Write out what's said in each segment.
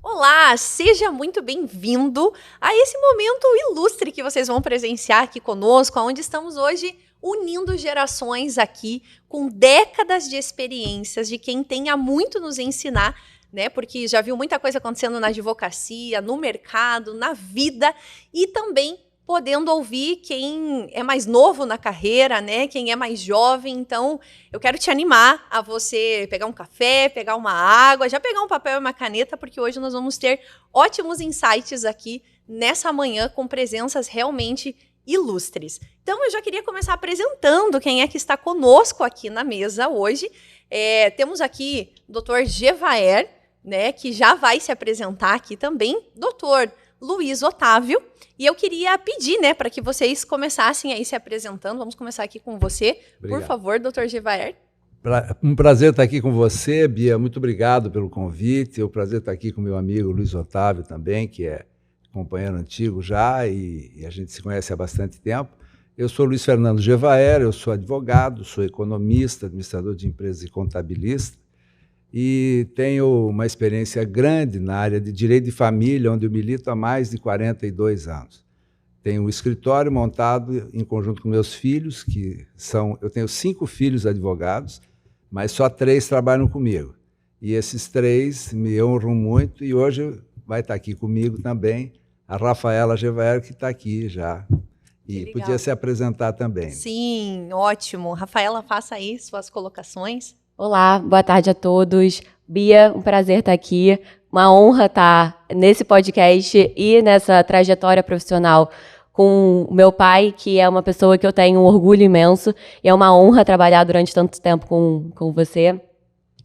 Olá, seja muito bem-vindo a esse momento ilustre que vocês vão presenciar aqui conosco, onde estamos hoje unindo gerações aqui com décadas de experiências de quem tem a muito nos ensinar, né? Porque já viu muita coisa acontecendo na advocacia, no mercado, na vida e também podendo ouvir quem é mais novo na carreira, né? Quem é mais jovem. Então, eu quero te animar a você pegar um café, pegar uma água, já pegar um papel e uma caneta, porque hoje nós vamos ter ótimos insights aqui nessa manhã com presenças realmente ilustres. Então, eu já queria começar apresentando quem é que está conosco aqui na mesa hoje. Temos aqui o Dr. Gevaer, né, que já vai se apresentar aqui também, Dr. Luiz Otávio. E eu queria pedir, né, para que vocês começassem aí se apresentando. Vamos começar aqui com você. Obrigado. Por favor, Dr. Gevaer. Um prazer estar aqui com você, Bia. Muito obrigado pelo convite. É um prazer estar aqui com meu amigo Luiz Otávio também, que é companheiro antigo já e a gente se conhece há bastante tempo. Eu sou Luiz Fernando Gevaer, eu sou advogado, sou economista, administrador de empresas e contabilista. E tenho uma experiência grande na área de direito de família, onde eu milito há mais de 42 anos. Tenho um escritório montado em conjunto com meus filhos, eu tenho 5 filhos advogados, mas só 3 trabalham comigo. E esses 3 me honram muito e hoje vai estar aqui comigo também a Rafaela Gevaer, que está aqui já. E podia se apresentar também. Sim, ótimo. Rafaela, faça aí suas colocações. Olá, boa tarde a todos. Bia, um prazer estar aqui. Uma honra estar nesse podcast e nessa trajetória profissional com o meu pai, que é uma pessoa que eu tenho um orgulho imenso. E é uma honra trabalhar durante tanto tempo com você.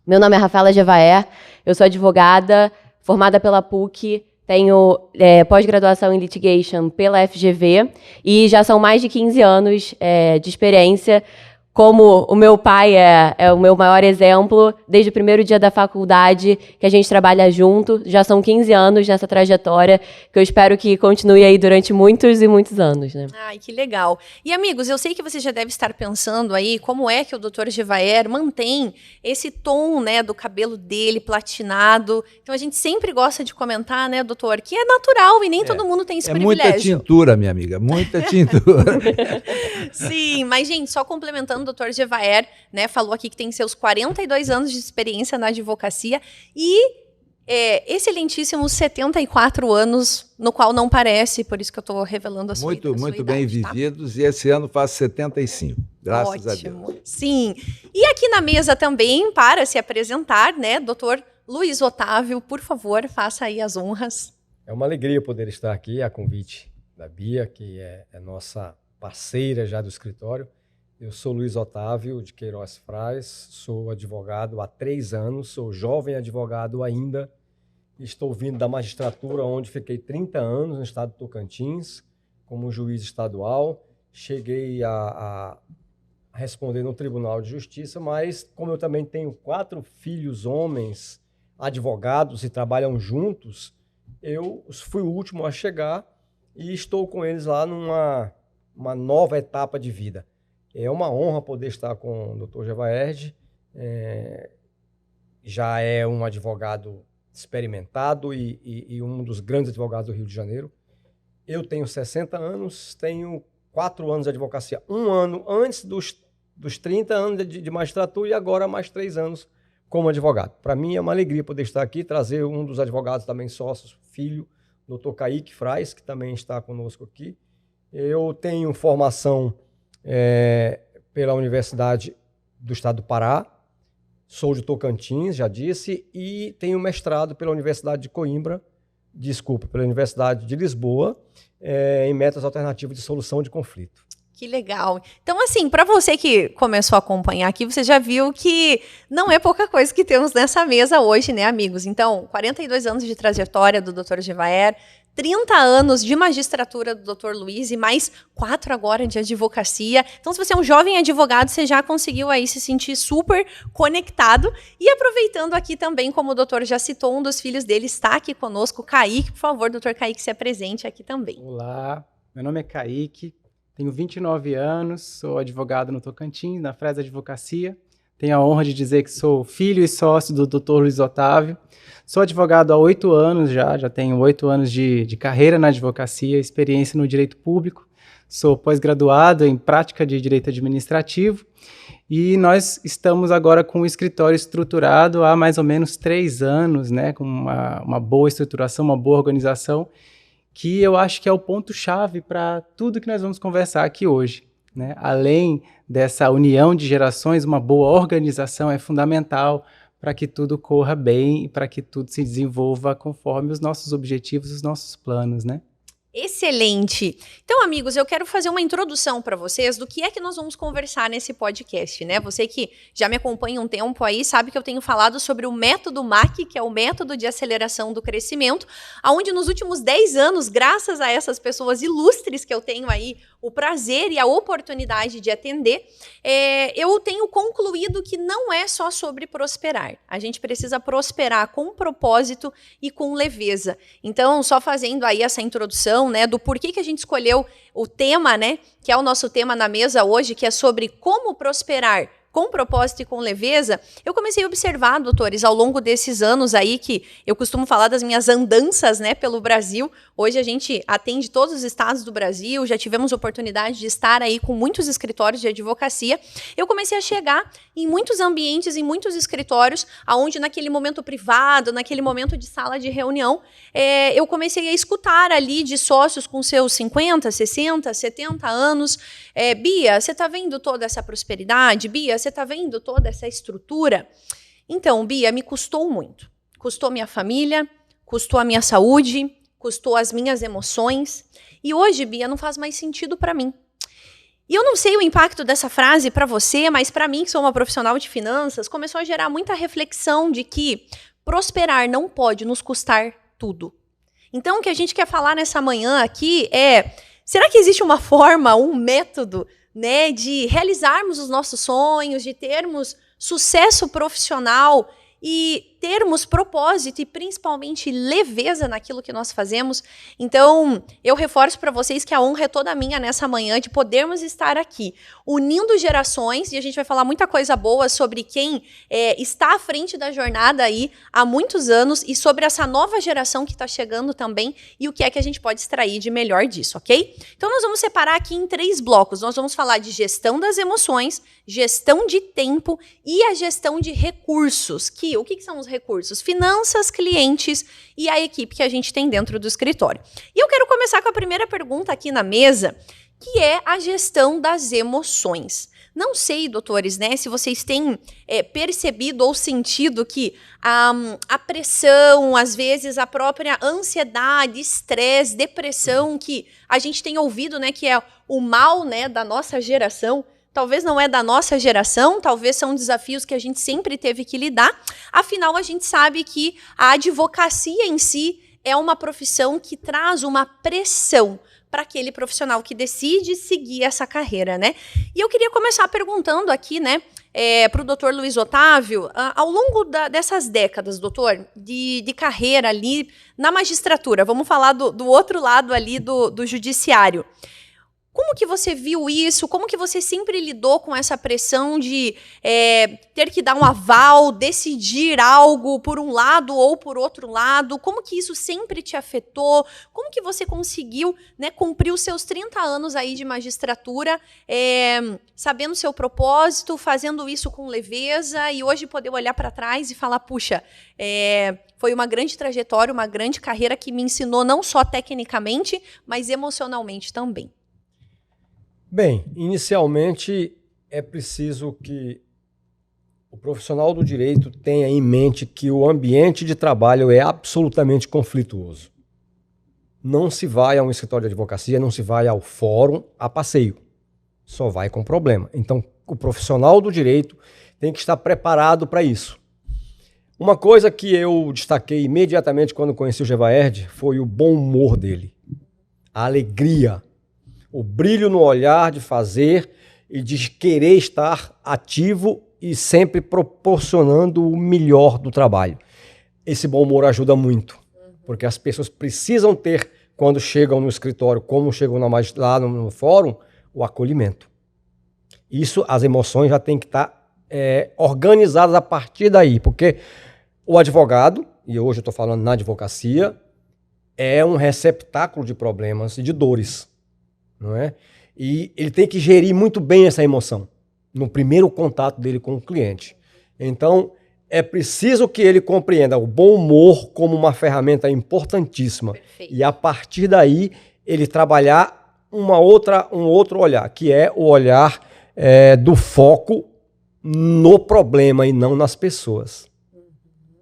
Meu nome é Rafaela Gevaer, eu sou advogada, formada pela PUC, tenho pós-graduação em litigation pela FGV e já são mais de 15 anos de experiência. Como o meu pai é o meu maior exemplo, desde o primeiro dia da faculdade que a gente trabalha junto, já são 15 anos nessa trajetória, que eu espero que continue aí durante muitos e muitos anos, né? Ai, que legal. E, amigos, eu sei que você já deve estar pensando aí como é que o Dr. Gevaer mantém esse tom, né, do cabelo dele platinado. Então, a gente sempre gosta de comentar, né, doutor, que é natural e nem todo mundo tem esse privilégio. É muita tintura, minha amiga, muita tintura. Sim, mas, gente, só complementando, o Dr. Gevaer, né, falou aqui que tem seus 42 anos de experiência na advocacia e excelentíssimos 74 anos, no qual não parece, por isso que eu estou revelando a sua idade. Muito bem vividos, tá? E esse ano faço 75, graças a Deus. Sim, e aqui na mesa também, para se apresentar, né, Dr. Luiz Otávio, por favor, faça aí as honras. É uma alegria poder estar aqui, a convite da Bia, que é nossa parceira já do escritório. Eu sou Luiz Otávio de Queiroz Fraz, sou advogado há 3 anos, sou jovem advogado ainda, estou vindo da magistratura, onde fiquei 30 anos no estado do Tocantins, como juiz estadual. Cheguei a responder no Tribunal de Justiça, mas como eu também tenho 4 filhos homens advogados e trabalham juntos, eu fui o último a chegar e estou com eles lá numa nova etapa de vida. É uma honra poder estar com o Dr. Gevaer, já é um advogado experimentado e um dos grandes advogados do Rio de Janeiro. Eu tenho 60 anos, tenho 4 anos de advocacia, 1 ano antes dos 30 anos de magistratura e agora mais 3 anos como advogado. Para mim é uma alegria poder estar aqui, trazer um dos advogados também sócios, filho, Dr. Kaique Fraz, que também está conosco aqui. Eu tenho formação pela Universidade do Estado do Pará, sou de Tocantins, já disse, e tenho mestrado pela Universidade de pela Universidade de Lisboa, em métodos alternativos de solução de conflito. Que legal. Então, assim, para você que começou a acompanhar aqui, você já viu que não é pouca coisa que temos nessa mesa hoje, né, amigos? Então, 42 anos de trajetória do Dr. Gevaer, 30 anos de magistratura do Dr. Luiz e mais 4 agora de advocacia. Então, se você é um jovem advogado, você já conseguiu aí se sentir super conectado. E aproveitando aqui também, como o doutor já citou, um dos filhos dele está aqui conosco, Kaique. Por favor, doutor Kaique, se apresente aqui também. Olá, meu nome é Kaique, tenho 29 anos, sou advogado no Tocantins, na Fraz Advocacia. Tenho a honra de dizer que sou filho e sócio do Dr. Luiz Otávio. Sou advogado há 8 anos já tenho 8 anos de carreira na advocacia, experiência no direito público. Sou pós-graduado em prática de direito administrativo e nós estamos agora com um escritório estruturado há mais ou menos 3 anos, né, com uma boa estruturação, uma boa organização, que eu acho que é o ponto-chave para tudo que nós vamos conversar aqui hoje, né? Além dessa união de gerações, uma boa organização é fundamental para que tudo corra bem e para que tudo se desenvolva conforme os nossos objetivos, os nossos planos, né? Excelente! Então, amigos, eu quero fazer uma introdução para vocês do que é que nós vamos conversar nesse podcast, né? Você que já me acompanha um tempo aí sabe que eu tenho falado sobre o método MAC, que é o método de aceleração do crescimento, onde nos últimos 10 anos, graças a essas pessoas ilustres que eu tenho aí o prazer e a oportunidade de atender, eu tenho concluído que não é só sobre prosperar. A gente precisa prosperar com propósito e com leveza. Então, só fazendo aí essa introdução, né, do porquê que a gente escolheu o tema, né, que é o nosso tema na mesa hoje, que é sobre como prosperar com propósito e com leveza, eu comecei a observar, doutores, ao longo desses anos aí, que eu costumo falar das minhas andanças, né, pelo Brasil. Hoje a gente atende todos os estados do Brasil, já tivemos oportunidade de estar aí com muitos escritórios de advocacia. Eu comecei a chegar em muitos ambientes, em muitos escritórios, onde naquele momento privado, naquele momento de sala de reunião, eu comecei a escutar ali de sócios com seus 50, 60, 70 anos, Bia, você está vendo toda essa prosperidade? Bia, você está vendo toda essa estrutura? Então, Bia, me custou muito. Custou minha família, custou a minha saúde, custou as minhas emoções. E hoje, Bia, não faz mais sentido para mim. E eu não sei o impacto dessa frase para você, mas para mim, que sou uma profissional de finanças, começou a gerar muita reflexão de que prosperar não pode nos custar tudo. Então, o que a gente quer falar nessa manhã aqui é: será que existe uma forma, um método, né, de realizarmos os nossos sonhos, de termos sucesso profissional e termos propósito e principalmente leveza naquilo que nós fazemos? Então, eu reforço para vocês que a honra é toda minha nessa manhã de podermos estar aqui, unindo gerações, e a gente vai falar muita coisa boa sobre quem está à frente da jornada aí há muitos anos e sobre essa nova geração que está chegando também e o que é que a gente pode extrair de melhor disso, ok? Então, nós vamos separar aqui em 3 blocos. Nós vamos falar de gestão das emoções, gestão de tempo e a gestão de recursos. O que são os recursos? Finanças, clientes e a equipe que a gente tem dentro do escritório. E eu quero começar com a primeira pergunta aqui na mesa, que é a gestão das emoções. Não sei, doutores, né, se vocês têm percebido ou sentido que a pressão, às vezes a própria ansiedade, estresse, depressão, que a gente tem ouvido, né, que é o mal, né, da nossa geração. Talvez não é da nossa geração, talvez são desafios que a gente sempre teve que lidar. Afinal, a gente sabe que a advocacia em si é uma profissão que traz uma pressão para aquele profissional que decide seguir essa carreira, né? E eu queria começar perguntando aqui, né, para o doutor Luiz Otávio, ao longo dessas décadas, doutor, de carreira ali na magistratura, vamos falar do outro lado ali do judiciário. Como que você viu isso? Como que você sempre lidou com essa pressão de ter que dar um aval, decidir algo por um lado ou por outro lado? Como que isso sempre te afetou? Como que você conseguiu, né, cumprir os seus 30 anos aí de magistratura, sabendo o seu propósito, fazendo isso com leveza e hoje poder olhar para trás e falar, puxa, foi uma grande trajetória, uma grande carreira que me ensinou não só tecnicamente, mas emocionalmente também. Bem, inicialmente é preciso que o profissional do direito tenha em mente que o ambiente de trabalho é absolutamente conflituoso. Não se vai a um escritório de advocacia, não se vai ao fórum a passeio. Só vai com problema. Então, o profissional do direito tem que estar preparado para isso. Uma coisa que eu destaquei imediatamente quando conheci o Gevaerd foi o bom humor dele, a alegria, o brilho no olhar de fazer e de querer estar ativo e sempre proporcionando o melhor do trabalho. Esse bom humor ajuda muito, porque as pessoas precisam ter, quando chegam no escritório, como chegam lá no fórum, o acolhimento. Isso, as emoções já têm que estar organizadas a partir daí, porque o advogado, e hoje eu estou falando na advocacia, é um receptáculo de problemas e de dores, não é? E ele tem que gerir muito bem essa emoção no primeiro contato dele com o cliente. Então, é preciso que ele compreenda o bom humor como uma ferramenta importantíssima. Perfeito. E a partir daí, ele trabalhar um outro olhar, que é o olhar do foco no problema e não nas pessoas.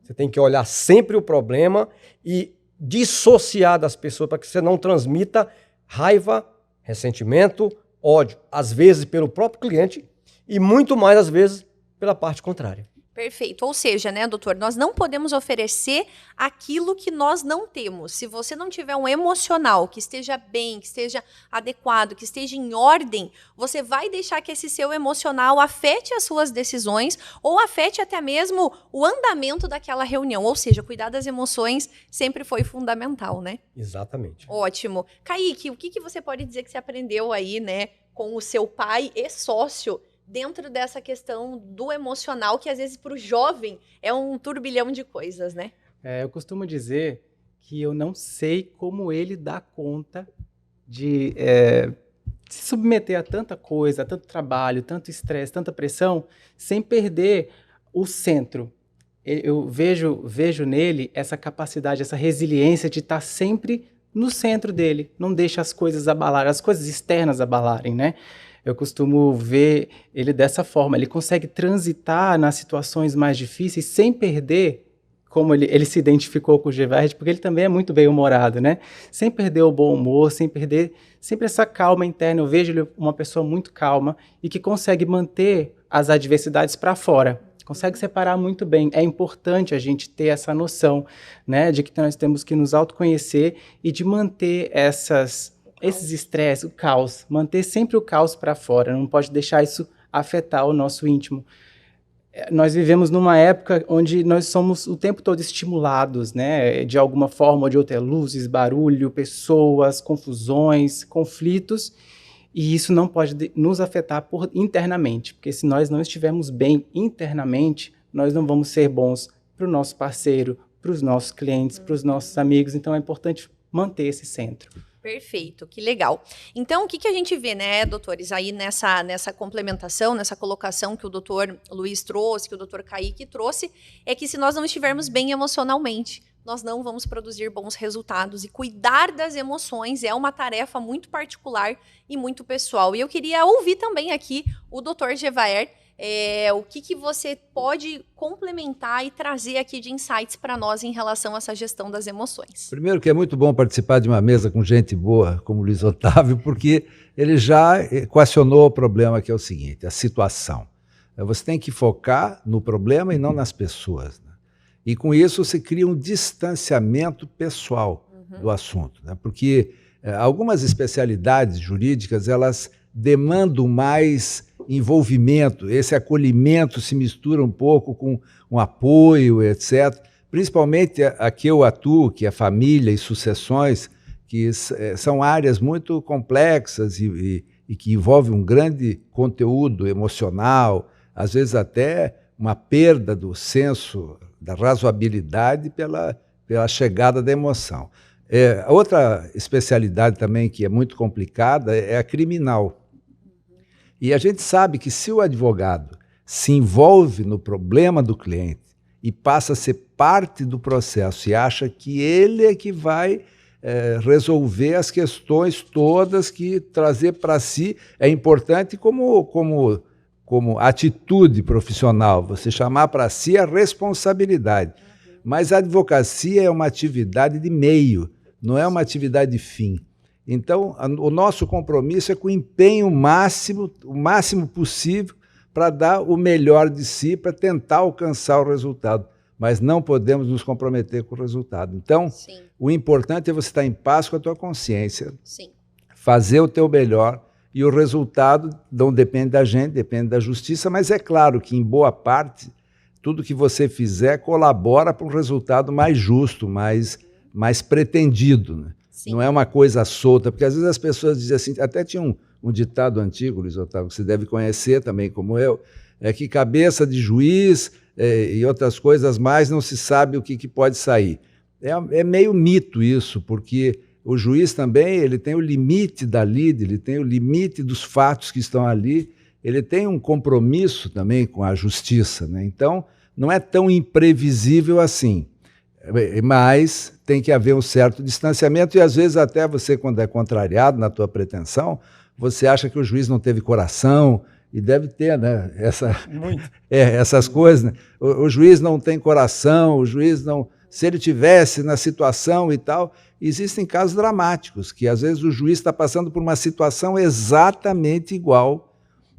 Você tem que olhar sempre o problema e dissociar das pessoas para que você não transmita raiva, ressentimento, ódio, às vezes pelo próprio cliente e muito mais às vezes pela parte contrária. Perfeito. Ou seja, né, doutor, nós não podemos oferecer aquilo que nós não temos. Se você não tiver um emocional que esteja bem, que esteja adequado, que esteja em ordem, você vai deixar que esse seu emocional afete as suas decisões ou afete até mesmo o andamento daquela reunião. Ou seja, cuidar das emoções sempre foi fundamental, né? Exatamente. Ótimo. Kaique, o que você pode dizer que você aprendeu aí, né, com o seu pai e sócio, dentro dessa questão do emocional, que às vezes para o jovem é um turbilhão de coisas, né? Eu costumo dizer que eu não sei como ele dá conta de se submeter a tanta coisa, a tanto trabalho, tanto estresse, tanta pressão, sem perder o centro. Eu vejo nele essa capacidade, essa resiliência de estar sempre no centro dele, não deixa as coisas abalarem, as coisas externas abalarem, né? Eu costumo ver ele dessa forma, ele consegue transitar nas situações mais difíceis sem perder, como ele se identificou com o Gevard, porque ele também é muito bem-humorado, né? Sem perder o bom humor, sem perder sempre essa calma interna. Eu vejo ele uma pessoa muito calma e que consegue manter as adversidades para fora, consegue separar muito bem. É importante a gente ter essa noção, né, de que nós temos que nos autoconhecer e de manter esses estresses, o caos, manter sempre o caos para fora, não pode deixar isso afetar o nosso íntimo. Nós vivemos numa época onde nós somos o tempo todo estimulados, né, de alguma forma ou de outra, luzes, barulho, pessoas, confusões, conflitos, e isso não pode nos afetar internamente, porque se nós não estivermos bem internamente, nós não vamos ser bons para o nosso parceiro, para os nossos clientes, para os nossos amigos, então é importante manter esse centro. Perfeito, que legal. Então, o que a gente vê, né, doutores, aí nessa complementação, nessa colocação que o doutor Luiz trouxe, que o doutor Kaique trouxe, é que se nós não estivermos bem emocionalmente, nós não vamos produzir bons resultados. E cuidar das emoções é uma tarefa muito particular e muito pessoal. E eu queria ouvir também aqui o doutor Gevard, o que você pode complementar e trazer aqui de insights para nós em relação a essa gestão das emoções. Primeiro que é muito bom participar de uma mesa com gente boa, como o Luiz Otávio, porque ele já equacionou o problema, que é o seguinte, a situação. Você tem que focar no problema e não nas pessoas, né? E com isso você cria um distanciamento pessoal do assunto, né? Porque algumas especialidades jurídicas, elas demandam mais envolvimento, esse acolhimento se mistura um pouco com um apoio, etc. Principalmente a que eu atuo, que é família e sucessões, que são áreas muito complexas e que envolvem um grande conteúdo emocional, às vezes até uma perda do senso da razoabilidade pela chegada da emoção. A outra especialidade também que é muito complicada é a criminal. E a gente sabe que se o advogado se envolve no problema do cliente e passa a ser parte do processo e acha que ele é que vai resolver as questões todas, que trazer para si é importante como atitude profissional, você chamar para si a responsabilidade. Mas a advocacia é uma atividade de meio, não é uma atividade de fim. Então, o nosso compromisso é com o empenho máximo, o máximo possível, para dar o melhor de si, para tentar alcançar o resultado. Mas não podemos nos comprometer com o resultado. Então, Sim. O importante é você estar em paz com a tua consciência, Sim. fazer o teu melhor, e o resultado não depende da gente, depende da justiça, mas é claro que, em boa parte, tudo que você fizer colabora para um resultado mais justo, mais pretendido, né? Sim. Não é uma coisa solta, porque às vezes as pessoas dizem assim, até tinha um ditado antigo, Luiz Otávio, que você deve conhecer também como eu, que cabeça de juiz e outras coisas mais não se sabe o que pode sair. É meio mito isso, porque o juiz também ele tem o limite da lide, ele tem o limite dos fatos que estão ali, ele tem um compromisso também com a justiça, né? Então, não é tão imprevisível assim, mas tem que haver um certo distanciamento e às vezes até você, quando é contrariado na tua pretensão, você acha que o juiz não teve coração, e deve ter, né? Essas coisas, né? O juiz não tem coração, o juiz não... Se ele tivesse na situação e tal, existem casos dramáticos, que às vezes o juiz está passando por uma situação exatamente igual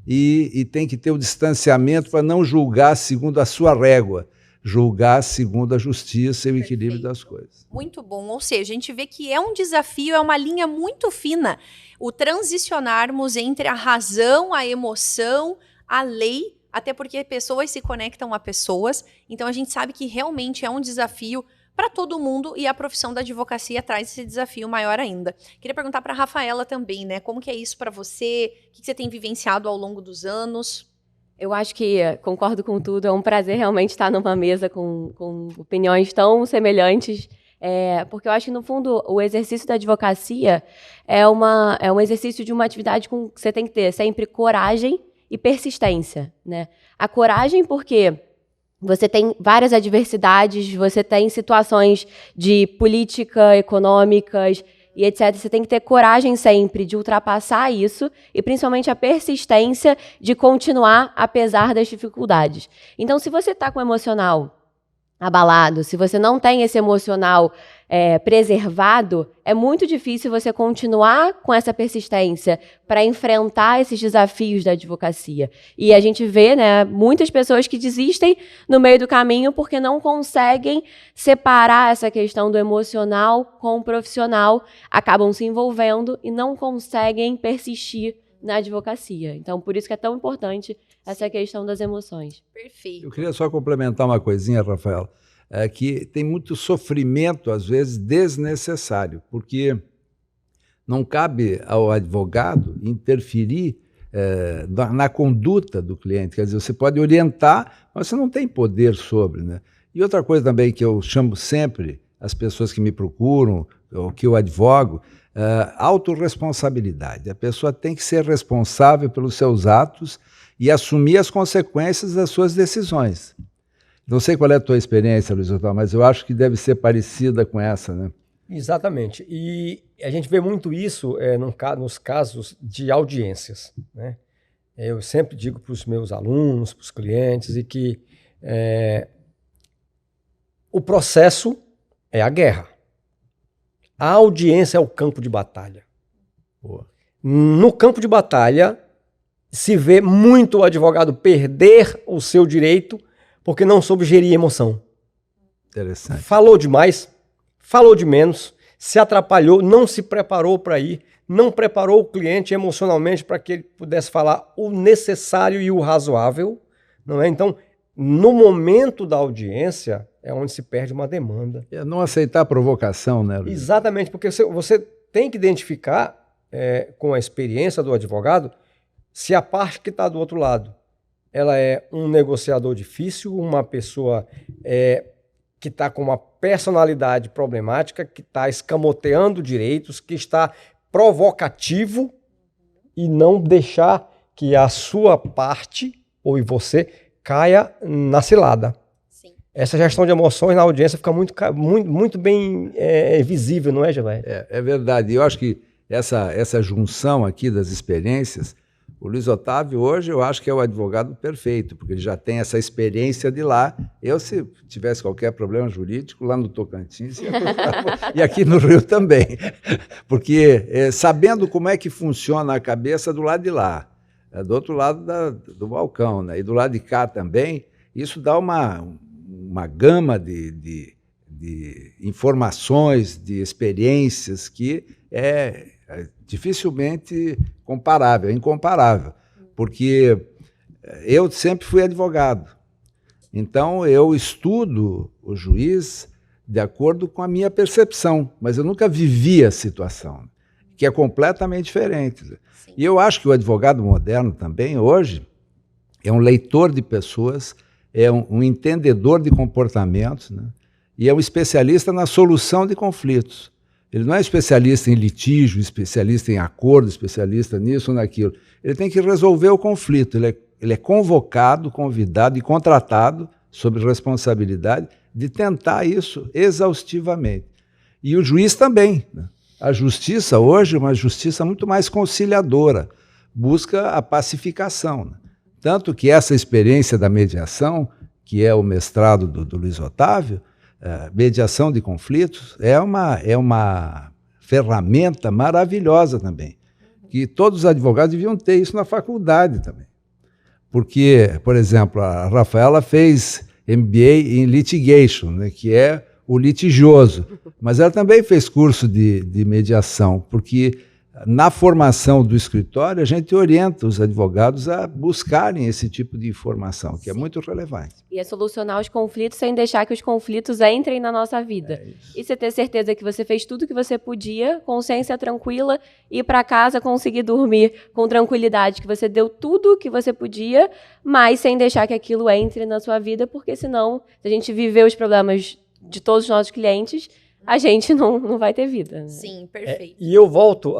e tem que ter o distanciamento para não julgar segundo a sua régua, julgar segundo a justiça e o equilíbrio das coisas. Muito bom, ou seja, a gente vê que é um desafio, é uma linha muito fina, o transicionarmos entre a razão, a emoção, a lei, até porque pessoas se conectam a pessoas, então a gente sabe que realmente é um desafio para todo mundo e a profissão da advocacia traz esse desafio maior ainda. Queria perguntar para a Rafaela também, né? Como que é isso para você? O que você tem vivenciado ao longo dos anos? Eu acho que concordo com tudo, é um prazer realmente estar numa mesa com opiniões tão semelhantes, porque eu acho que, no fundo, o exercício da advocacia é um exercício de uma atividade que você tem que ter sempre coragem e persistência, né? A coragem porque você tem várias adversidades, você tem situações de política, econômicas e etc. Você tem que ter coragem sempre de ultrapassar isso e principalmente a persistência de continuar apesar das dificuldades. Então, se você está com o emocional abalado, se você não tem esse emocional preservado, é muito difícil você continuar com essa persistência para enfrentar esses desafios da advocacia. E a gente vê, né, muitas pessoas que desistem no meio do caminho porque não conseguem separar essa questão do emocional com o profissional, acabam se envolvendo e não conseguem persistir na advocacia. Então, por isso que é tão importante essa questão das emoções. Perfeito. Eu queria só complementar uma coisinha, Rafaela, que tem muito sofrimento, às vezes, desnecessário, porque não cabe ao advogado interferir na conduta do cliente. Quer dizer, você pode orientar, mas você não tem poder sobre, né? E outra coisa também que eu chamo sempre as pessoas que me procuram, ou que eu advogo, autorresponsabilidade. A pessoa tem que ser responsável pelos seus atos e assumir as consequências das suas decisões. Não sei qual é a tua experiência, Luiz Otávio, mas eu acho que deve ser parecida com essa, né? Exatamente. E a gente vê muito isso nos casos de audiências, né? Eu sempre digo para os meus alunos, para os clientes, e que o processo é a guerra. A audiência é o campo de batalha. Boa. No campo de batalha, se vê muito o advogado perder o seu direito porque não soube gerir emoção. Interessante. Falou demais, falou de menos, se atrapalhou, não se preparou para ir, não preparou o cliente emocionalmente para que ele pudesse falar o necessário e o razoável, não é? Então, no momento da audiência, é onde se perde uma demanda. É não aceitar a provocação, né, Luiz? Exatamente, porque você tem que identificar, com a experiência do advogado, se a parte que está do outro lado, ela é um negociador difícil, uma pessoa que está com uma personalidade problemática, que está escamoteando direitos, que está provocativo, e não deixar que a sua parte, ou você, caia na cilada. Sim. Essa gestão de emoções na audiência fica muito bem visível, não é, Gevair? É verdade. Eu acho que essa junção aqui das experiências, o Luiz Otávio hoje eu acho que é o advogado perfeito, porque ele já tem essa experiência de lá. Eu, se tivesse qualquer problema jurídico, lá no Tocantins, e aqui no Rio também. Porque sabendo como é que funciona a cabeça do lado de lá, do outro lado do balcão, né? E do lado de cá também, isso dá uma gama de informações, de experiências que é dificilmente comparável, incomparável, porque eu sempre fui advogado, então eu estudo o juiz de acordo com a minha percepção, mas eu nunca vivi a situação, que é completamente diferente. Sim. E eu acho que o advogado moderno também, hoje, é um leitor de pessoas, é um entendedor de comportamentos, né? E é um especialista na solução de conflitos. Ele não é especialista em litígio, especialista em acordo, especialista nisso ou naquilo. Ele tem que resolver o conflito. Ele é convocado, convidado e contratado, sob responsabilidade, de tentar isso exaustivamente. E o juiz também, né? A justiça hoje é uma justiça muito mais conciliadora, busca a pacificação, né? Tanto que essa experiência da mediação, que é o mestrado do Luiz Otávio, mediação de conflitos, é uma ferramenta maravilhosa também, que todos os advogados deviam ter isso na faculdade também. Porque, por exemplo, a Rafaela fez MBA em litigation, né, que é o litigioso, mas ela também fez curso de mediação, porque na formação do escritório a gente orienta os advogados a buscarem esse tipo de informação, que é muito relevante. E é solucionar os conflitos sem deixar que os conflitos entrem na nossa vida. E você ter certeza que você fez tudo que você podia, consciência tranquila, ir para casa, conseguir dormir com tranquilidade, que você deu tudo que você podia, mas sem deixar que aquilo entre na sua vida, porque senão, se a gente viver os problemas de todos os nossos clientes, a gente não vai ter vida. Né? Sim, perfeito. E eu volto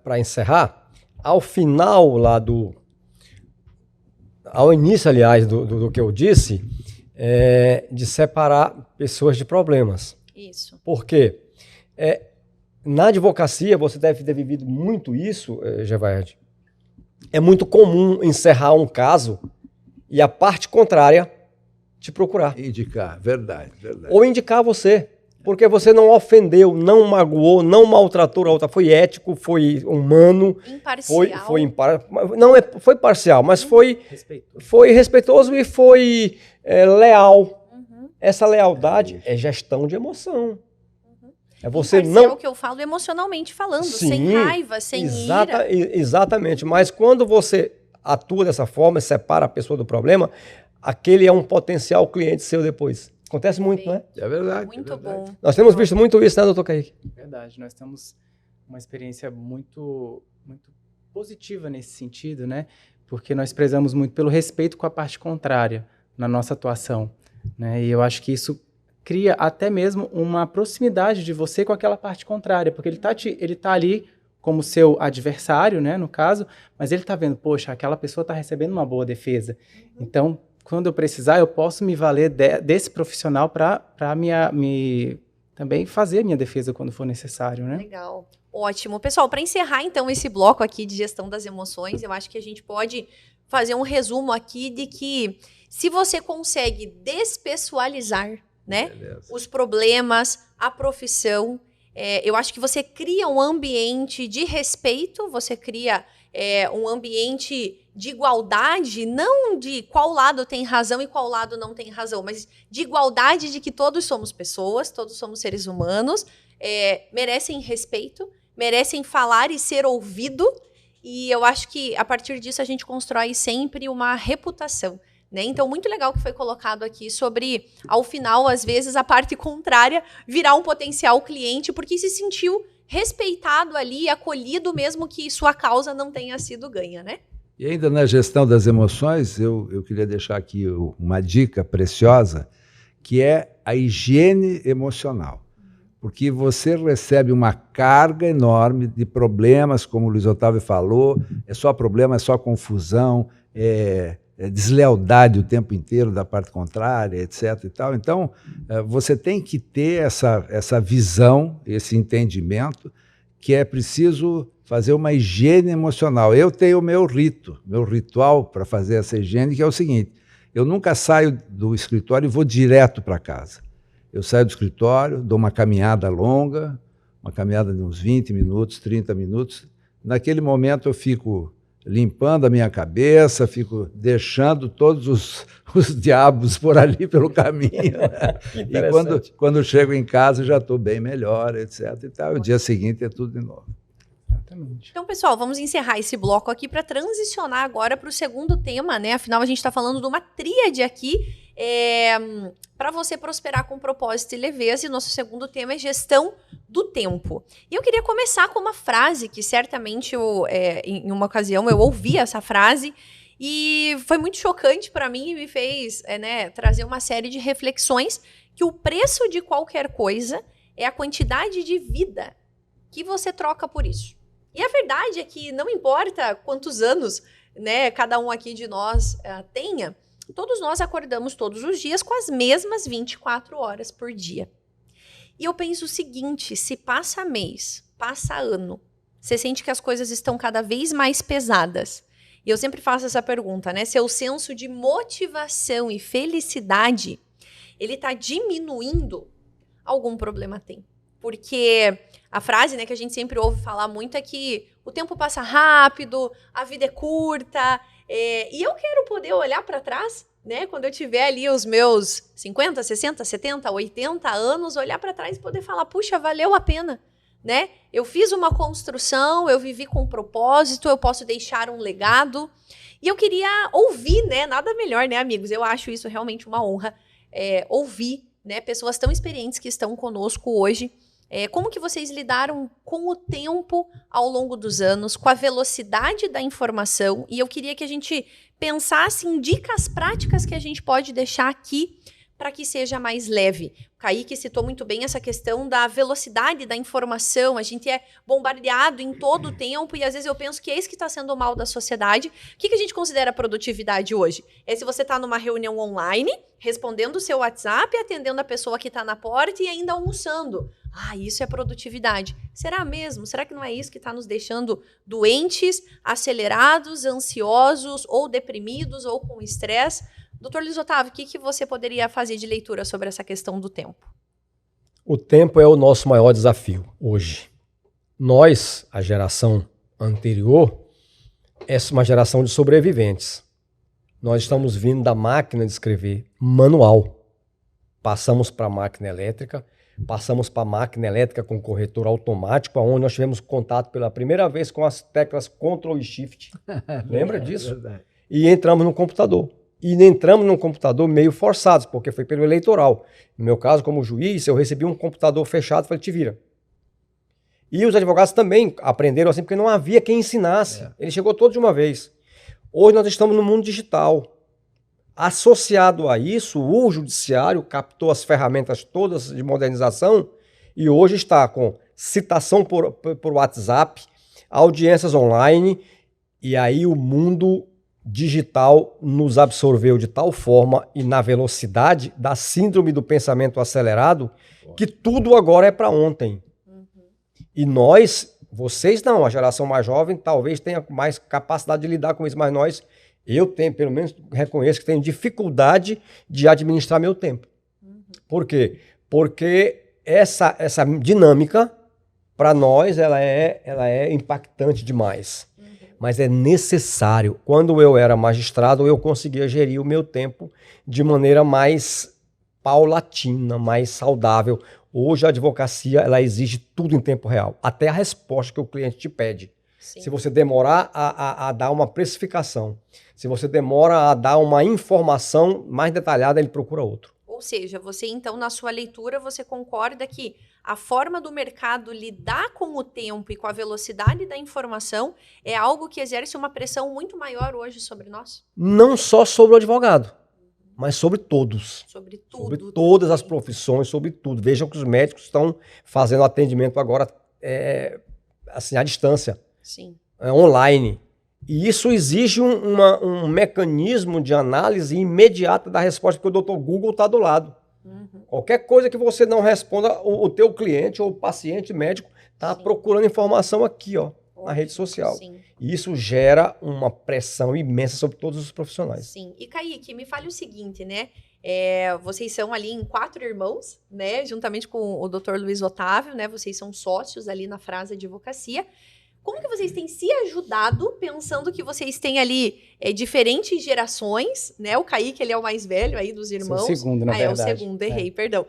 para encerrar, ao final lá ao início, aliás, do que eu disse, de separar pessoas de problemas. Isso. Por quê? Na advocacia, você deve ter vivido muito isso, Gevaerd. É muito comum encerrar um caso e a parte contrária te procurar. Indicar, verdade. Ou indicar você, porque você não ofendeu, não magoou, não maltratou a outra. Foi ético, foi humano. Imparcial. Foi parcial, mas foi respeitoso e foi leal. Uhum. Essa lealdade é gestão de emoção. É você imparcial não... é o que eu falo emocionalmente falando, Sim, sem raiva, sem ira. Exatamente, mas quando você atua dessa forma e separa a pessoa do problema, aquele é um potencial cliente seu depois. Acontece muito, não é? É verdade. Muito bom. Nós temos visto muito isso, né, doutor Kaique? Verdade, nós temos uma experiência muito, muito positiva nesse sentido, né? Porque nós prezamos muito pelo respeito com a parte contrária na nossa atuação, né? E eu acho que isso cria até mesmo uma proximidade de você com aquela parte contrária, porque ele tá ali como seu adversário, né, no caso, mas ele está vendo, poxa, aquela pessoa está recebendo uma boa defesa. Então, quando eu precisar, eu posso me valer desse profissional para também fazer a minha defesa quando for necessário, né? Legal. Ótimo. Pessoal, para encerrar então esse bloco aqui de gestão das emoções, eu acho que a gente pode fazer um resumo aqui de que se você consegue despessoalizar, né, os problemas, a profissão, eu acho que você cria um ambiente de respeito, você cria um ambiente de igualdade, não de qual lado tem razão e qual lado não tem razão, mas de igualdade de que todos somos pessoas, todos somos seres humanos, merecem respeito, merecem falar e ser ouvido, e eu acho que a partir disso a gente constrói sempre uma reputação. Né? Então, muito legal que foi colocado aqui sobre, ao final, às vezes, a parte contrária virar um potencial cliente, porque se sentiu respeitado ali, acolhido, mesmo que sua causa não tenha sido ganha, né? E ainda na gestão das emoções, eu queria deixar aqui uma dica preciosa, que é a higiene emocional. Porque você recebe uma carga enorme de problemas, como o Luiz Otávio falou, é só problema, é só confusão, deslealdade o tempo inteiro da parte contrária, etc. e tal. Então, você tem que ter essa visão, esse entendimento, que é preciso fazer uma higiene emocional. Eu tenho o meu ritual para fazer essa higiene, que é o seguinte: eu nunca saio do escritório e vou direto para casa. Eu saio do escritório, dou uma caminhada longa, uma caminhada de uns 20 minutos, 30 minutos. Naquele momento eu fico limpando a minha cabeça, fico deixando todos os diabos por ali pelo caminho. E quando chego em casa já estou bem melhor, etc. E tal. O dia seguinte é tudo de novo. Exatamente. Então, pessoal, vamos encerrar esse bloco aqui para transicionar agora para o segundo tema, né? Afinal, a gente está falando de uma tríade aqui para você prosperar com propósito e leveza. E nosso segundo tema é gestão do tempo. E eu queria começar com uma frase que certamente em uma ocasião eu ouvi essa frase E foi muito chocante para mim e me fez trazer uma série de reflexões que o preço de qualquer coisa é a quantidade de vida que você troca por isso. E a verdade é que não importa quantos anos, né, cada um aqui de nós tenha, todos nós acordamos todos os dias com as mesmas 24 horas por dia. E eu penso o seguinte, se passa mês, passa ano, você sente que as coisas estão cada vez mais pesadas. E eu sempre faço essa pergunta, né? Seu senso de motivação e felicidade, ele está diminuindo, algum problema tem. Porque a frase, né, que a gente sempre ouve falar muito é que o tempo passa rápido, a vida é curta, e eu quero poder olhar para trás, né, quando eu tiver ali os meus 50, 60, 70, 80 anos, olhar para trás e poder falar, puxa, valeu a pena, né? Eu fiz uma construção, eu vivi com um propósito, eu posso deixar um legado. E eu queria ouvir, né, nada melhor, né, amigos? Eu acho isso realmente uma honra, ouvir, né, pessoas tão experientes que estão conosco hoje. Como que vocês lidaram com o tempo ao longo dos anos, com a velocidade da informação? E eu queria que a gente pensasse em dicas práticas que a gente pode deixar aqui para que seja mais leve. O Kaique citou muito bem essa questão da velocidade da informação. A gente é bombardeado em todo o tempo e às vezes eu penso que é isso que está sendo o mal da sociedade. O que a gente considera produtividade hoje? É se você está numa reunião online, respondendo o seu WhatsApp, atendendo a pessoa que está na porta e ainda almoçando. Isso é produtividade. Será mesmo? Será que não é isso que está nos deixando doentes, acelerados, ansiosos ou deprimidos ou com estresse? Doutor Luiz Otávio, o que você poderia fazer de leitura sobre essa questão do tempo? O tempo é o nosso maior desafio hoje. Nós, a geração anterior, é uma geração de sobreviventes. Nós estamos vindo da máquina de escrever manual. Passamos para a máquina elétrica, passamos para a máquina elétrica com corretor automático, onde nós tivemos contato pela primeira vez com as teclas Ctrl e Shift. Lembra disso? Verdade. E entramos no computador. E entramos num computador meio forçados, porque foi pelo eleitoral. No meu caso, como juiz, eu recebi um computador fechado e falei, te vira. E os advogados também aprenderam assim, porque não havia quem ensinasse. Ele chegou todo de uma vez. Hoje nós estamos no mundo digital. Associado a isso, o judiciário captou as ferramentas todas de modernização e hoje está com citação por WhatsApp, audiências online, e aí o mundo digital nos absorveu de tal forma e na velocidade da síndrome do pensamento acelerado que tudo agora é para ontem. E nós, vocês não, a geração mais jovem talvez tenha mais capacidade de lidar com isso, mas nós, eu tenho, pelo menos reconheço que tenho dificuldade de administrar meu tempo. Por quê? Porque essa dinâmica, para nós, ela é impactante demais. Mas é necessário. Quando eu era magistrado, eu conseguia gerir o meu tempo de maneira mais paulatina, mais saudável. Hoje a advocacia ela exige tudo em tempo real, até a resposta que o cliente te pede. Sim. Se você demorar a dar uma precificação, se você demora a dar uma informação mais detalhada, ele procura outro. Ou seja, você então na sua leitura, você concorda que a forma do mercado lidar com o tempo e com a velocidade da informação é algo que exerce uma pressão muito maior hoje sobre nós? Não só sobre o advogado, mas sobre todos. Sobre tudo. Sobre todas as profissões, sobre tudo. Vejam que os médicos estão fazendo atendimento agora assim, à distância. Sim. Online. E isso exige um mecanismo de análise imediata da resposta, porque o Dr. Google está do lado. Qualquer coisa que você não responda, o teu cliente ou o paciente médico está procurando informação aqui, ó, na rede social. Sim. E isso gera uma pressão imensa sobre todos os profissionais. Sim. E Kaique, me fale o seguinte, né? Vocês são ali em 4 irmãos, né? Juntamente com o Dr. Luiz Otávio, né? Vocês são sócios ali na Frasa Advocacia. Como que vocês têm se ajudado, pensando que vocês têm ali diferentes gerações, né? O Kaique, ele é o mais velho aí dos irmãos. Sou o segundo, na verdade. É o segundo, errei, perdão.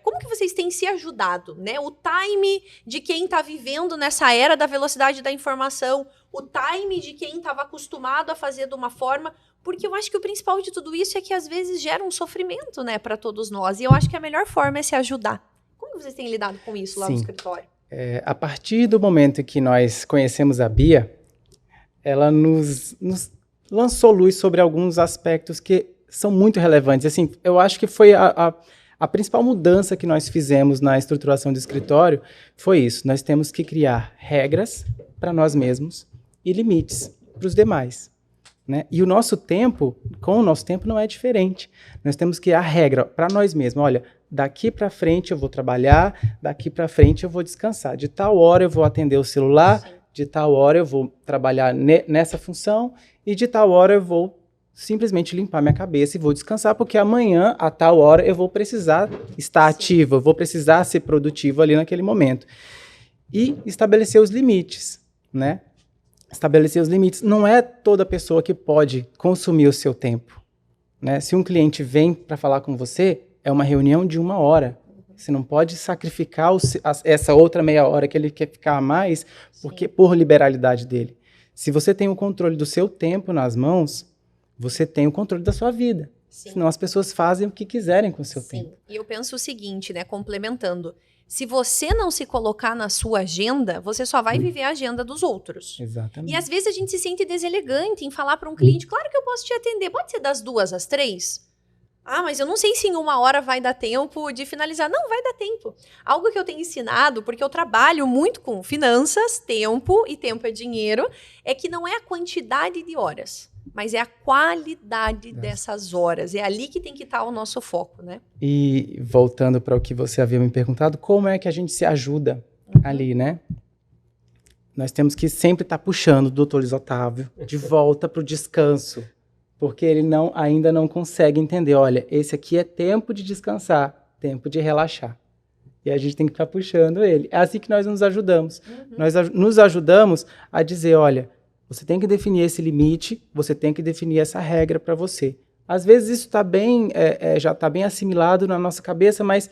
Como que vocês têm se ajudado, né? O time de quem está vivendo nessa era da velocidade da informação, o time de quem estava acostumado a fazer de uma forma, porque eu acho que o principal de tudo isso é que às vezes gera um sofrimento, né, para todos nós. E eu acho que a melhor forma é se ajudar. Como que vocês têm lidado com isso lá no escritório? A partir do momento que nós conhecemos a Bia, ela nos lançou luz sobre alguns aspectos que são muito relevantes. Assim, eu acho que foi a principal mudança que nós fizemos na estruturação do escritório foi isso. Nós temos que criar regras para nós mesmos e limites para os demais, né? E o nosso tempo, com o nosso tempo, não é diferente. Nós temos que criar regra para nós mesmos. Olha, daqui para frente eu vou trabalhar, daqui para frente eu vou descansar. De tal hora eu vou atender o celular, de tal hora eu vou trabalhar nessa função e de tal hora eu vou simplesmente limpar minha cabeça e vou descansar, porque amanhã, a tal hora, eu vou precisar estar ativo, eu vou precisar ser produtivo ali naquele momento. E estabelecer os limites, né? Estabelecer os limites. Não é toda pessoa que pode consumir o seu tempo, né? Se um cliente vem para falar com você, é uma reunião de 1 hora. Você não pode sacrificar essa outra meia hora que ele quer ficar a mais por liberalidade dele. Se você tem o controle do seu tempo nas mãos, você tem o controle da sua vida. Sim. Senão as pessoas fazem o que quiserem com o seu tempo. E eu penso o seguinte, né, complementando. Se você não se colocar na sua agenda, você só vai viver a agenda dos outros. Exatamente. E às vezes a gente se sente deselegante em falar para um cliente, claro que eu posso te atender, pode ser das 2 às 3? Ah, mas eu não sei se em 1 hora vai dar tempo de finalizar. Não, vai dar tempo. Algo que eu tenho ensinado, porque eu trabalho muito com finanças, tempo, e tempo é dinheiro, é que não é a quantidade de horas, mas é a qualidade dessas horas. É ali que tem que estar o nosso foco, né? E voltando para o que você havia me perguntado, como é que a gente se ajuda ali, né? Nós temos que sempre estar puxando o Dr. Luiz Otávio de volta para o descanso, porque ele ainda não consegue entender, olha, esse aqui é tempo de descansar, tempo de relaxar. E a gente tem que estar puxando ele. É assim que nós nos ajudamos. Nós nos ajudamos a dizer, olha, você tem que definir esse limite, você tem que definir essa regra para você. Às vezes isso tá bem, já está bem assimilado na nossa cabeça, mas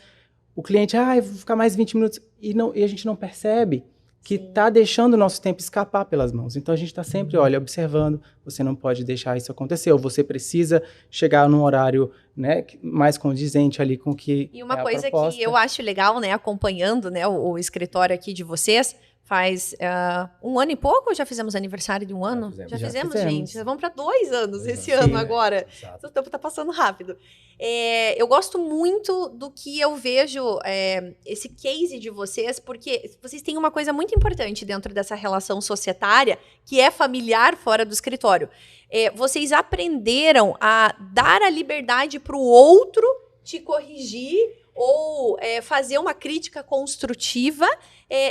o cliente, eu vou ficar mais 20 minutos, e a gente não percebe que está deixando o nosso tempo escapar pelas mãos. Então a gente está sempre, olha, observando, você não pode deixar isso acontecer, ou você precisa chegar num horário, né, mais condizente ali com o que E uma coisa que eu acho legal, né, acompanhando, né, o escritório aqui de vocês, faz 1 ano e pouco, ou já fizemos aniversário de 1 ano? Já fizemos, gente. Vamos para 2 anos esse ano agora. O tempo está passando rápido. Eu gosto muito do que eu vejo, esse case de vocês, porque vocês têm uma coisa muito importante dentro dessa relação societária, que é familiar fora do escritório. Vocês aprenderam a dar a liberdade para o outro te corrigir ou fazer uma crítica construtiva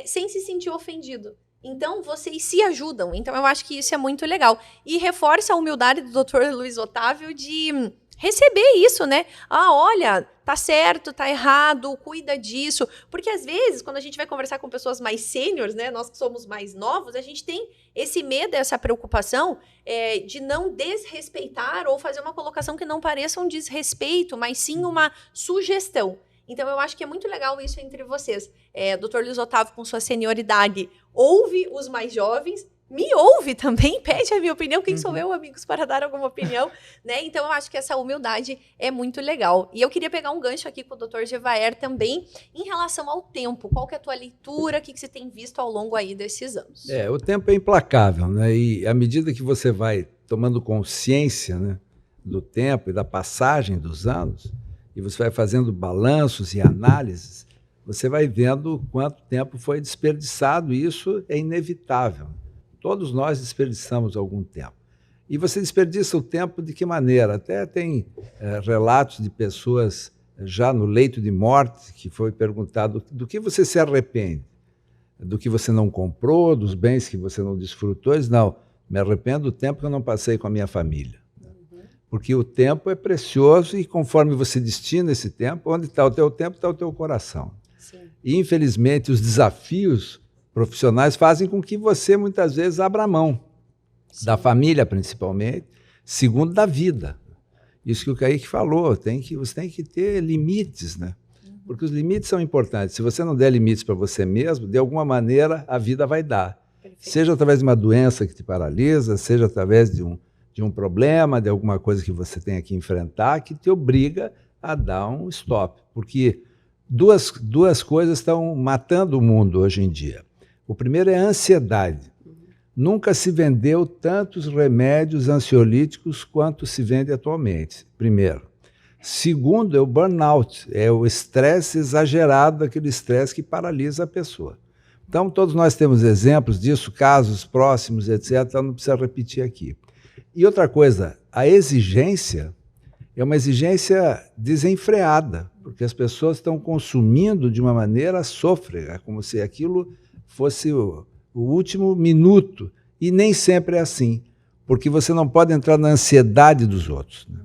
sem se sentir ofendido. Então, vocês se ajudam. Então, eu acho que isso é muito legal. E reforça a humildade do Dr. Luiz Otávio de receber isso, né? Olha, tá certo, tá errado, cuida disso. Porque, às vezes, quando a gente vai conversar com pessoas mais sêniores, né? Nós que somos mais novos, a gente tem esse medo, essa preocupação de não desrespeitar ou fazer uma colocação que não pareça um desrespeito, mas sim uma sugestão. Então, eu acho que é muito legal isso entre vocês. Dr. Luiz Otávio, com sua senioridade, ouve os mais jovens, me ouve também, pede a minha opinião. Quem sou eu, amigos, para dar alguma opinião? Né? Então, eu acho que essa humildade é muito legal. E eu queria pegar um gancho aqui com o Dr. Gevaer também, em relação ao tempo. Qual que é a tua leitura? O que você tem visto ao longo aí desses anos? O tempo é implacável, né? E à medida que você vai tomando consciência, né, do tempo e da passagem dos anos, e você vai fazendo balanços e análises, você vai vendo quanto tempo foi desperdiçado, e isso é inevitável. Todos nós desperdiçamos algum tempo. E você desperdiça o tempo de que maneira? Até tem relatos de pessoas já no leito de morte que foi perguntado do que você se arrepende? Do que você não comprou, dos bens que você não desfrutou? Eles, não, me arrependo do tempo que eu não passei com a minha família. Porque o tempo é precioso e conforme você destina esse tempo, onde está o teu tempo, está o teu coração. Sim. E, infelizmente, os desafios profissionais fazem com que você, muitas vezes, abra mão da família, principalmente, segundo da vida. Isso que o Kaique falou, você tem que ter limites, né? Porque os limites são importantes. Se você não der limites para você mesmo, de alguma maneira a vida vai dar. Perfeito. Seja através de uma doença que te paralisa, seja através de um problema, de alguma coisa que você tenha que enfrentar, que te obriga a dar um stop. Porque duas coisas estão matando o mundo hoje em dia. O primeiro é a ansiedade. nunca se vendeu tantos remédios ansiolíticos quanto se vende atualmente, primeiro. Segundo, é o burnout, é o estresse exagerado, aquele estresse que paralisa a pessoa. Então, todos nós temos exemplos disso, casos próximos, etc., então não precisa repetir aqui. E outra coisa, a exigência é uma exigência desenfreada, porque as pessoas estão consumindo de uma maneira sôfrega, como se aquilo fosse o último minuto. E nem sempre é assim, porque você não pode entrar na ansiedade dos outros, né?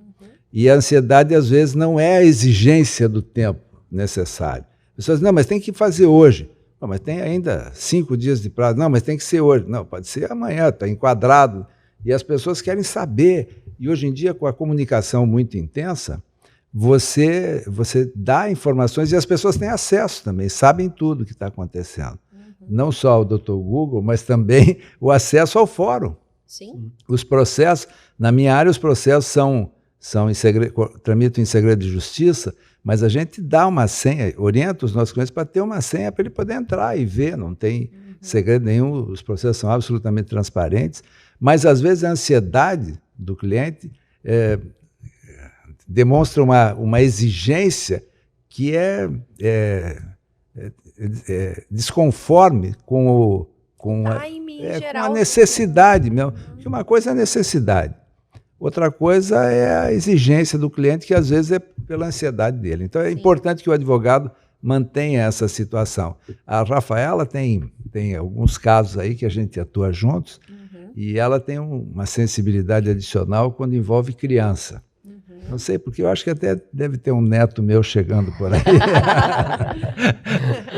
E a ansiedade, às vezes, não é a exigência do tempo necessário. As pessoas dizem, não, mas tem que fazer hoje. Não, mas tem ainda 5 dias de prazo. Não, mas tem que ser hoje. Não, pode ser amanhã, está enquadrado. E as pessoas querem saber. E hoje em dia, com a comunicação muito intensa, você dá informações e as pessoas têm acesso também, sabem tudo o que está acontecendo. Não só o Dr. Google, mas também o acesso ao fórum. Sim. Os processos, na minha área, os processos tramitam em segredo de justiça, mas a gente dá uma senha, orienta os nossos clientes para ter uma senha para ele poder entrar e ver, não tem segredo nenhum, os processos são absolutamente transparentes, mas às vezes a ansiedade do cliente demonstra uma exigência que é desconforme com a necessidade mesmo. Porque uma coisa é a necessidade, outra coisa é a exigência do cliente, que às vezes é pela ansiedade dele. Então é importante que o advogado mantenha essa situação. A Rafaela tem alguns casos aí que a gente atua juntos, e ela tem uma sensibilidade adicional quando envolve criança. Não sei, porque eu acho que até deve ter um neto meu chegando por aí.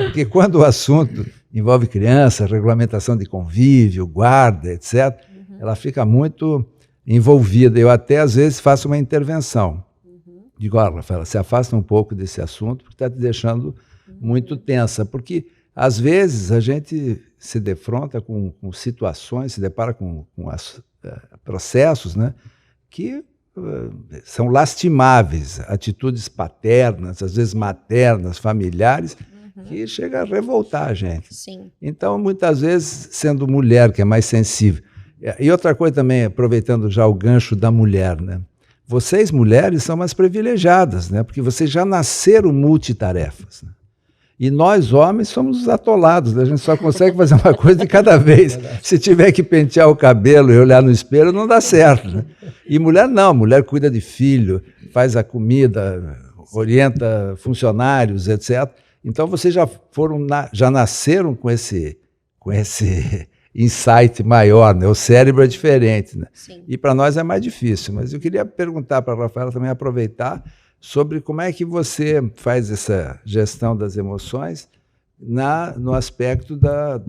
Porque quando o assunto envolve criança, regulamentação de convívio, guarda, etc., ela fica muito envolvida. Eu até, às vezes, faço uma intervenção. Digo, olha, Rafaela, se afasta um pouco desse assunto, porque está te deixando muito tensa. Porque, às vezes, a gente se defronta com situações, se depara com processos, né, que são lastimáveis, atitudes paternas, às vezes maternas, familiares, que chega a revoltar a gente. Sim. Então, muitas vezes, sendo mulher, que é mais sensível. E outra coisa também, aproveitando já o gancho da mulher, né? Vocês, mulheres, são mais privilegiadas, né? Porque vocês já nasceram multitarefas, né? E nós, homens, somos atolados, né? A gente só consegue fazer uma coisa de cada vez. Se tiver que pentear o cabelo e olhar no espelho, não dá certo, né? E mulher não, mulher cuida de filho, faz a comida, orienta funcionários, etc. Então vocês já nasceram com esse insight maior, né? O cérebro é diferente, né? Sim. E para nós é mais difícil. Mas eu queria perguntar para a Rafaela também, aproveitar, sobre como é que você faz essa gestão das emoções no aspecto da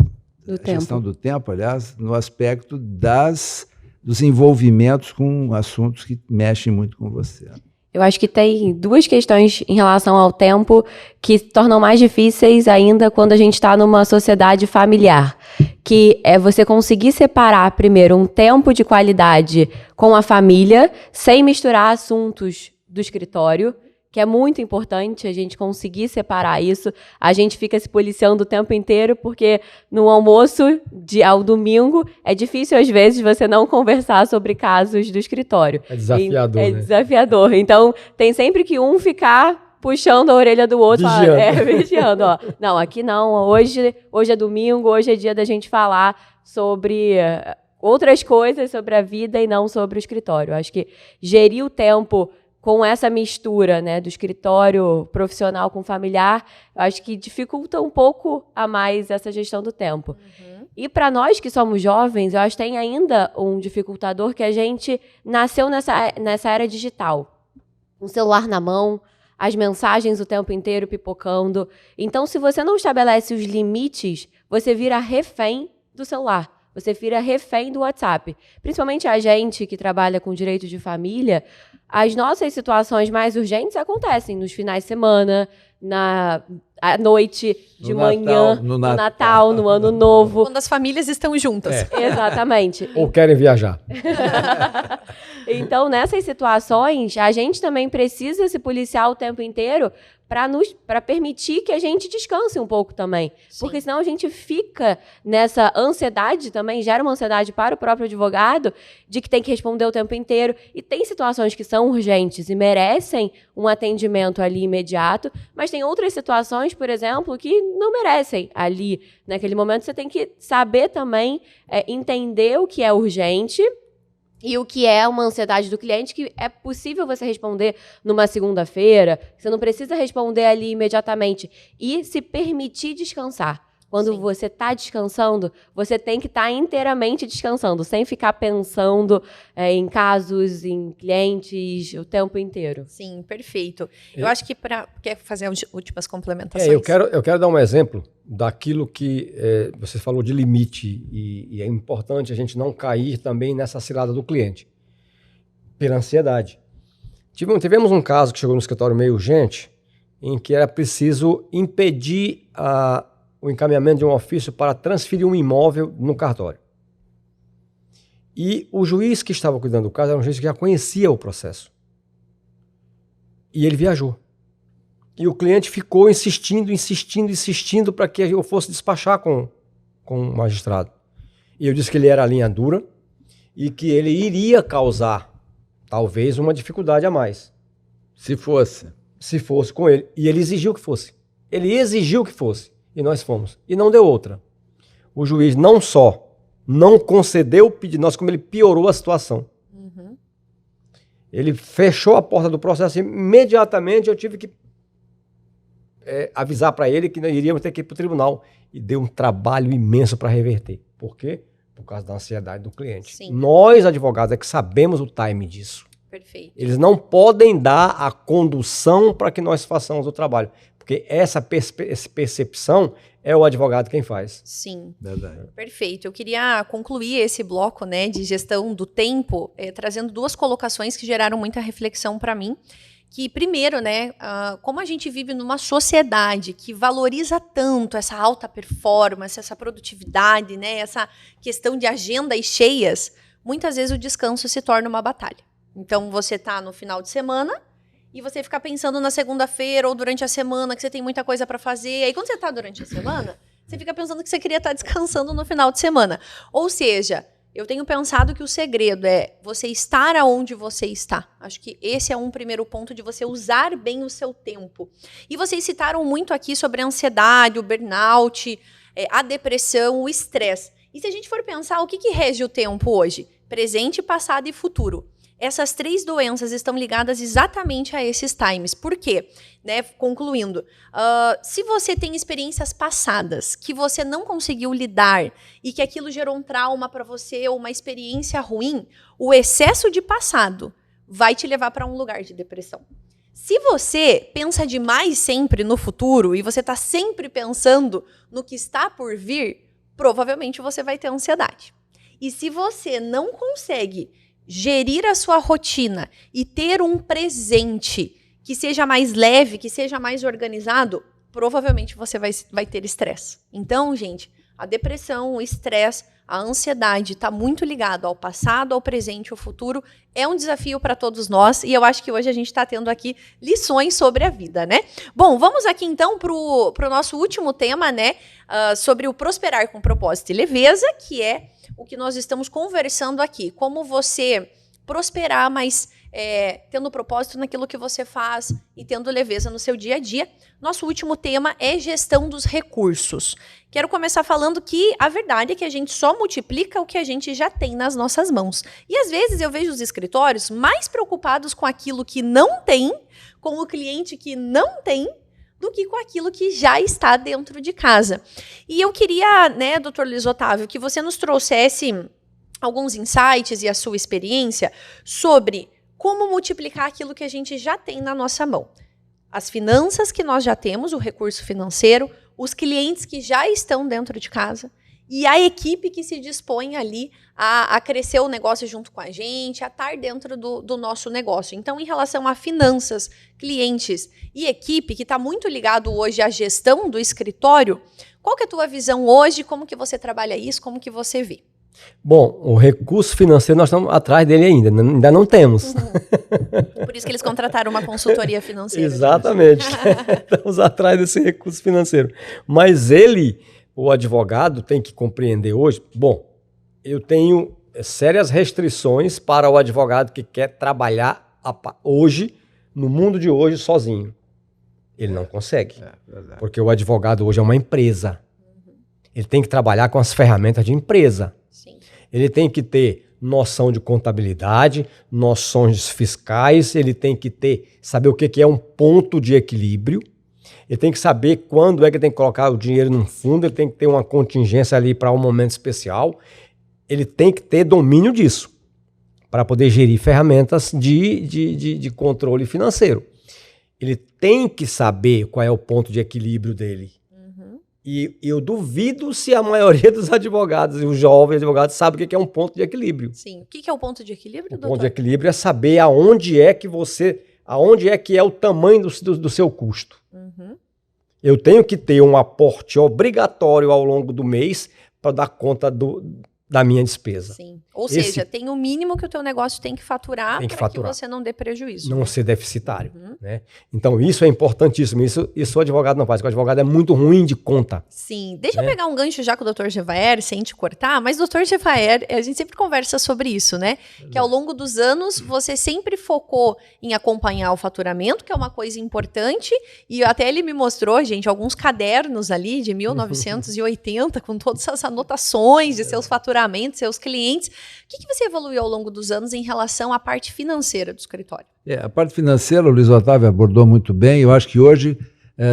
gestão do tempo, aliás, no aspecto dos envolvimentos com assuntos que mexem muito com você. Eu acho que tem 2 questões em relação ao tempo que se tornam mais difíceis ainda quando a gente está numa sociedade familiar, que é você conseguir separar, primeiro, um tempo de qualidade com a família, sem misturar assuntos do escritório, que é muito importante a gente conseguir separar isso. A gente fica se policiando o tempo inteiro, porque no almoço ao domingo é difícil, às vezes, você não conversar sobre casos do escritório. É desafiador, né? É desafiador. Então, tem sempre que um ficar puxando a orelha do outro. Vigiando. Ó. Não, aqui não. Hoje é domingo, hoje é dia da gente falar sobre outras coisas, sobre a vida e não sobre o escritório. Acho que gerir o tempo com essa mistura, né, do escritório profissional com familiar, eu acho que dificulta um pouco a mais essa gestão do tempo. E para nós que somos jovens, eu acho que tem ainda um dificultador, que a gente nasceu nessa era digital. Um celular na mão, as mensagens o tempo inteiro pipocando. Então, se você não estabelece os limites, você vira refém do celular. Você vira refém do WhatsApp. Principalmente a gente que trabalha com direito de família, as nossas situações mais urgentes acontecem nos finais de semana, à noite, de manhã, no Natal, no Ano Novo. Quando as famílias estão juntas. Exatamente. Ou querem viajar. Então, nessas situações, a gente também precisa se policiar o tempo inteiro para permitir que a gente descanse um pouco também. Sim. Porque senão a gente fica nessa ansiedade também, gera uma ansiedade para o próprio advogado de que tem que responder o tempo inteiro. E tem situações que são urgentes e merecem um atendimento ali imediato, mas tem outras situações, por exemplo, que não merecem ali. Naquele momento você tem que saber também entender o que é urgente e o que é uma ansiedade do cliente, que é possível você responder numa segunda-feira, você não precisa responder ali imediatamente. E se permitir descansar. Quando você está descansando, você tem que estar inteiramente descansando, sem ficar pensando em casos, em clientes o tempo inteiro. Sim, perfeito. Eu acho que quer fazer as últimas complementações? Eu quero dar um exemplo daquilo que você falou de limite e é importante a gente não cair também nessa cilada do cliente, pela ansiedade. Tivemos um caso que chegou no escritório meio urgente, em que era preciso impedir o encaminhamento de um ofício para transferir um imóvel no cartório. E o juiz que estava cuidando do caso era um juiz que já conhecia o processo. E ele viajou. E o cliente ficou insistindo para que eu fosse despachar com o magistrado. E eu disse que ele era a linha dura e que ele iria causar, talvez, uma dificuldade a mais. Se fosse com ele. E ele exigiu que fosse. E nós fomos. E não deu outra. O juiz não só não concedeu o pedido nosso, como ele piorou a situação. Uhum. Ele fechou a porta do processo e imediatamente eu tive que avisar para ele que nós iríamos ter que ir para o tribunal. E deu um trabalho imenso para reverter. Por quê? Por causa da ansiedade do cliente. Sim. Nós, advogados, é que sabemos o time disso. Perfeito. Eles não podem dar a condução para que nós façamos o trabalho. Porque essa percepção é o advogado quem faz. Sim. verdade. Perfeito. Eu queria concluir esse bloco, né, de gestão do tempo, trazendo duas colocações que geraram muita reflexão para mim. Que, primeiro, né, como a gente vive numa sociedade que valoriza tanto essa alta performance, essa produtividade, né, essa questão de agendas cheias, muitas vezes o descanso se torna uma batalha. Então, você está no final de semana e você fica pensando na segunda-feira ou durante a semana que você tem muita coisa para fazer. Aí, quando você está durante a semana, você fica pensando que você queria estar descansando no final de semana. Ou seja, eu tenho pensado que o segredo é você estar aonde você está. Acho que esse é um primeiro ponto de você usar bem o seu tempo. E vocês citaram muito aqui sobre a ansiedade, o burnout, a depressão, o estresse. E se a gente for pensar, o que rege o tempo hoje? Presente, passado e futuro. Essas três doenças estão ligadas exatamente a esses times. Por quê? Né, concluindo, se você tem experiências passadas que você não conseguiu lidar e que aquilo gerou um trauma para você ou uma experiência ruim, o excesso de passado vai te levar para um lugar de depressão. Se você pensa demais sempre no futuro e você está sempre pensando no que está por vir, provavelmente você vai ter ansiedade. E se você não consegue gerir a sua rotina e ter um presente que seja mais leve, que seja mais organizado, provavelmente você vai ter estresse. Então, gente, a depressão, o estresse, a ansiedade está muito ligado ao passado, ao presente, ao futuro. É um desafio para todos nós e eu acho que hoje a gente está tendo aqui lições sobre a vida, né? Bom, vamos aqui então para o nosso último tema, né? Sobre o prosperar com propósito e leveza, que é o que nós estamos conversando aqui. Como você prosperar, mas tendo propósito naquilo que você faz e tendo leveza no seu dia a dia. Nosso último tema é gestão dos recursos. Quero começar falando que a verdade é que a gente só multiplica o que a gente já tem nas nossas mãos. E às vezes eu vejo os escritórios mais preocupados com aquilo que não tem, com o cliente que não tem, do que com aquilo que já está dentro de casa. E eu queria, né, Dr. Luiz Otávio, que você nos trouxesse alguns insights e a sua experiência sobre como multiplicar aquilo que a gente já tem na nossa mão. As finanças que nós já temos, o recurso financeiro, os clientes que já estão dentro de casa e a equipe que se dispõe ali a crescer o negócio junto com a gente, a estar dentro do nosso negócio. Então, em relação a finanças, clientes e equipe, que está muito ligado hoje à gestão do escritório, qual que é a tua visão hoje? Como que você trabalha isso? Como que você vê? Bom, o recurso financeiro nós estamos atrás dele ainda não temos. Por isso que eles contrataram uma consultoria financeira. Exatamente. Estamos atrás desse recurso financeiro. Mas o advogado, tem que compreender hoje, bom, eu tenho sérias restrições para o advogado que quer trabalhar hoje, no mundo de hoje, sozinho. Ele não consegue. Porque o advogado hoje é uma empresa. Ele tem que trabalhar com as ferramentas de empresa. Sim. Ele tem que ter noção de contabilidade, noções fiscais, ele tem que saber o que é um ponto de equilíbrio, ele tem que saber quando é que tem que colocar o dinheiro num fundo, ele tem que ter uma contingência ali para um momento especial, ele tem que ter domínio disso, para poder gerir ferramentas de controle financeiro. Ele tem que saber qual é o ponto de equilíbrio dele. E eu duvido se a maioria dos advogados e os jovens advogados sabem o que é um ponto de equilíbrio. Sim. O que é o ponto de equilíbrio, doutor? O ponto de equilíbrio é saber aonde é que é o tamanho do seu custo. Eu tenho que ter um aporte obrigatório ao longo do mês para dar conta da minha despesa. Sim. Ou seja, tem o mínimo que o teu negócio tem que faturar para que você não dê prejuízo. Não ser deficitário. Né? Então, isso é importantíssimo. Isso o advogado não faz, porque o advogado é muito ruim de conta. Sim. Deixa eu pegar um gancho já com o Dr. Gevaer, sem te cortar, mas Dr. Gevaer, a gente sempre conversa sobre isso, né? Que ao longo dos anos, você sempre focou em acompanhar o faturamento, que é uma coisa importante, e até ele me mostrou, gente, alguns cadernos ali de 1980, com todas as anotações de seus faturamentos, seus clientes. O que você evoluiu ao longo dos anos em relação à parte financeira do escritório? A parte financeira, o Luiz Otávio abordou muito bem. Eu acho que hoje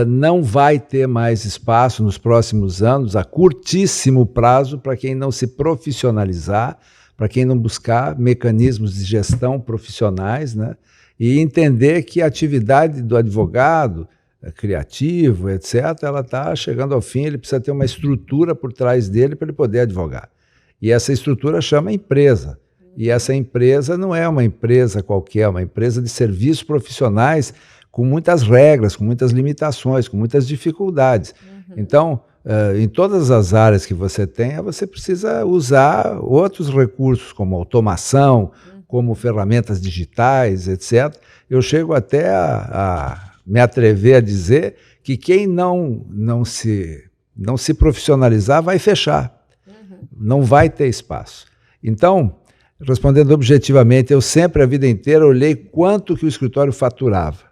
não vai ter mais espaço nos próximos anos, a curtíssimo prazo, para quem não se profissionalizar, para quem não buscar mecanismos de gestão profissionais, né? E entender que a atividade do advogado, criativo, etc., ela está chegando ao fim, ele precisa ter uma estrutura por trás dele para ele poder advogar. E essa estrutura chama empresa. E essa empresa não é uma empresa qualquer, é uma empresa de serviços profissionais com muitas regras, com muitas limitações, com muitas dificuldades. Então, em todas as áreas que você tenha, você precisa usar outros recursos, como automação, como ferramentas digitais, etc. Eu chego até a me atrever a dizer que quem não se profissionalizar vai fechar. Não vai ter espaço. Então, respondendo objetivamente, eu sempre, a vida inteira, olhei quanto que o escritório faturava.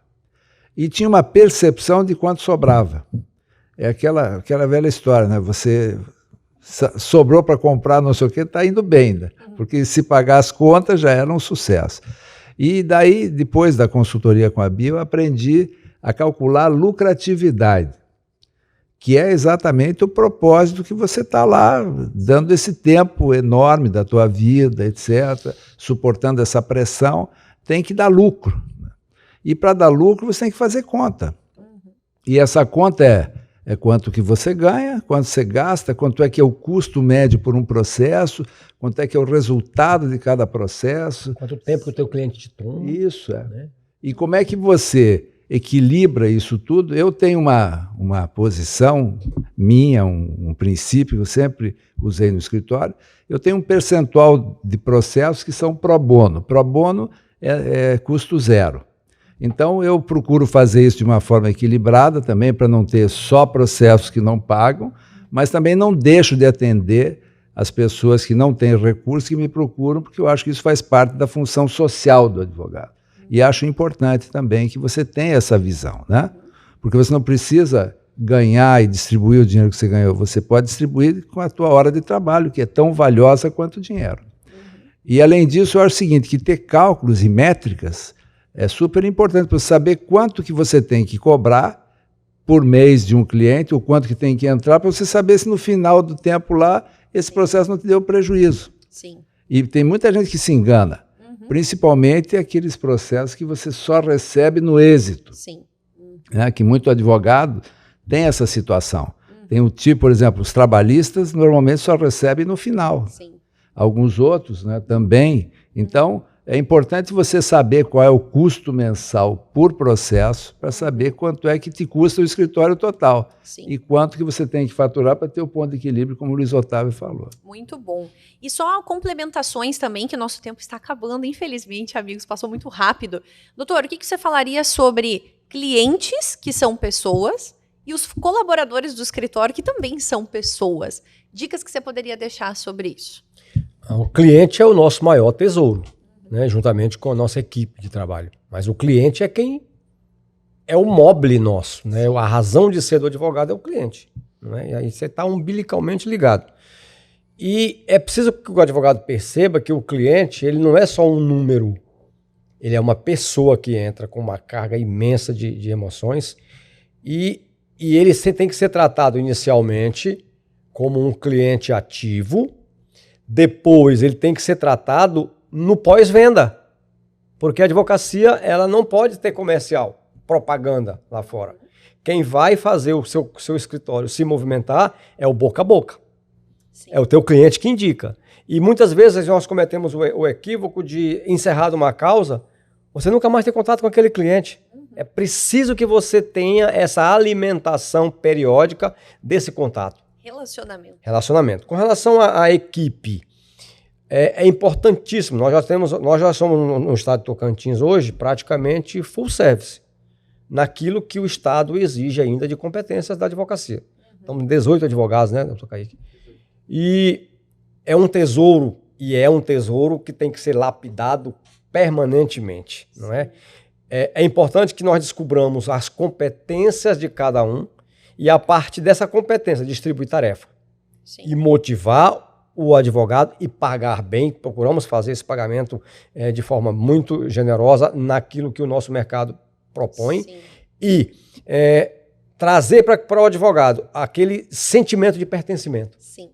E tinha uma percepção de quanto sobrava. É aquela velha história, né? Você sobrou para comprar não sei o quê, está indo bem, né? Porque se pagar as contas já era um sucesso. E daí, depois da consultoria com a Bia, eu aprendi a calcular a lucratividade, que é exatamente o propósito que você está lá, dando esse tempo enorme da tua vida, etc., suportando essa pressão, tem que dar lucro. E para dar lucro, você tem que fazer conta. E essa conta é quanto que você ganha, quanto você gasta, quanto é que é o custo médio por um processo, quanto é que é o resultado de cada processo. Quanto tempo que o teu cliente te toma. Isso, né? E como é que você equilibra isso tudo? Eu tenho uma posição minha, um princípio que eu sempre usei no escritório. Eu tenho um percentual de processos que são pro bono. Pro bono é custo zero. Então, eu procuro fazer isso de uma forma equilibrada também, para não ter só processos que não pagam, mas também não deixo de atender as pessoas que não têm recursos, que me procuram, porque eu acho que isso faz parte da função social do advogado. E acho importante também que você tenha essa visão, né? Porque você não precisa ganhar e distribuir o dinheiro que você ganhou, você pode distribuir com a tua hora de trabalho, que é tão valiosa quanto o dinheiro. E, além disso, eu acho o seguinte, que ter cálculos e métricas é super importante para você saber quanto que você tem que cobrar por mês de um cliente, ou quanto que tem que entrar, para você saber se no final do tempo lá, esse processo não te deu prejuízo. Sim. E tem muita gente que se engana. Principalmente aqueles processos que você só recebe no êxito. Sim. Né? Que muito advogado tem essa situação. Tem um tipo, por exemplo, os trabalhistas normalmente só recebem no final. Sim. Alguns outros, né, também. Então, É importante você saber qual é o custo mensal por processo para saber quanto é que te custa o escritório total. Sim. E quanto que você tem que faturar para ter o ponto de equilíbrio, como o Luiz Otávio falou. Muito bom. E só complementações também, que o nosso tempo está acabando, infelizmente, amigos, passou muito rápido. Doutor, o que você falaria sobre clientes, que são pessoas, e os colaboradores do escritório, que também são pessoas? Dicas que você poderia deixar sobre isso? O cliente é o nosso maior tesouro, né, juntamente com a nossa equipe de trabalho. Mas o cliente é quem é o mobile nosso, né? A razão de ser do advogado é o cliente, né? E aí você está umbilicalmente ligado. E é preciso que o advogado perceba que o cliente, ele não é só um número, ele é uma pessoa que entra com uma carga imensa de emoções e ele tem que ser tratado inicialmente como um cliente ativo, depois ele tem que ser tratado no pós-venda, porque a advocacia ela não pode ter comercial, propaganda lá fora. Quem vai fazer o seu escritório se movimentar é o boca a boca. Sim. É o teu cliente que indica. E muitas vezes nós cometemos o equívoco de, encerrado uma causa, você nunca mais ter contato com aquele cliente. É preciso que você tenha essa alimentação periódica desse contato. Relacionamento. Com relação à equipe, é importantíssimo. Nós já somos no estado de Tocantins hoje praticamente full service, naquilo que o Estado exige ainda de competências da advocacia. Então, 18 advogados, né, doutor Kaique? E é um tesouro que tem que ser lapidado permanentemente, não é? É importante que nós descobramos as competências de cada um e, a partir dessa competência, distribuir tarefa. Sim. E motivar o advogado e pagar bem. Procuramos fazer esse pagamento de forma muito generosa naquilo que o nosso mercado propõe. Sim. E trazer para o advogado aquele sentimento de pertencimento. Sim.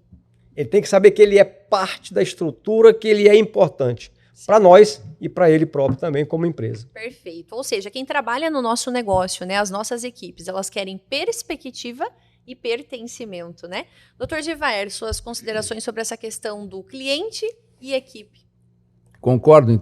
Ele tem que saber que ele é parte da estrutura, que ele é importante para nós e para ele próprio também como empresa. Perfeito. Ou seja, quem trabalha no nosso negócio, né, as nossas equipes, elas querem perspectiva e pertencimento, né? Doutor Gevaer, suas considerações sobre essa questão do cliente e equipe. Concordo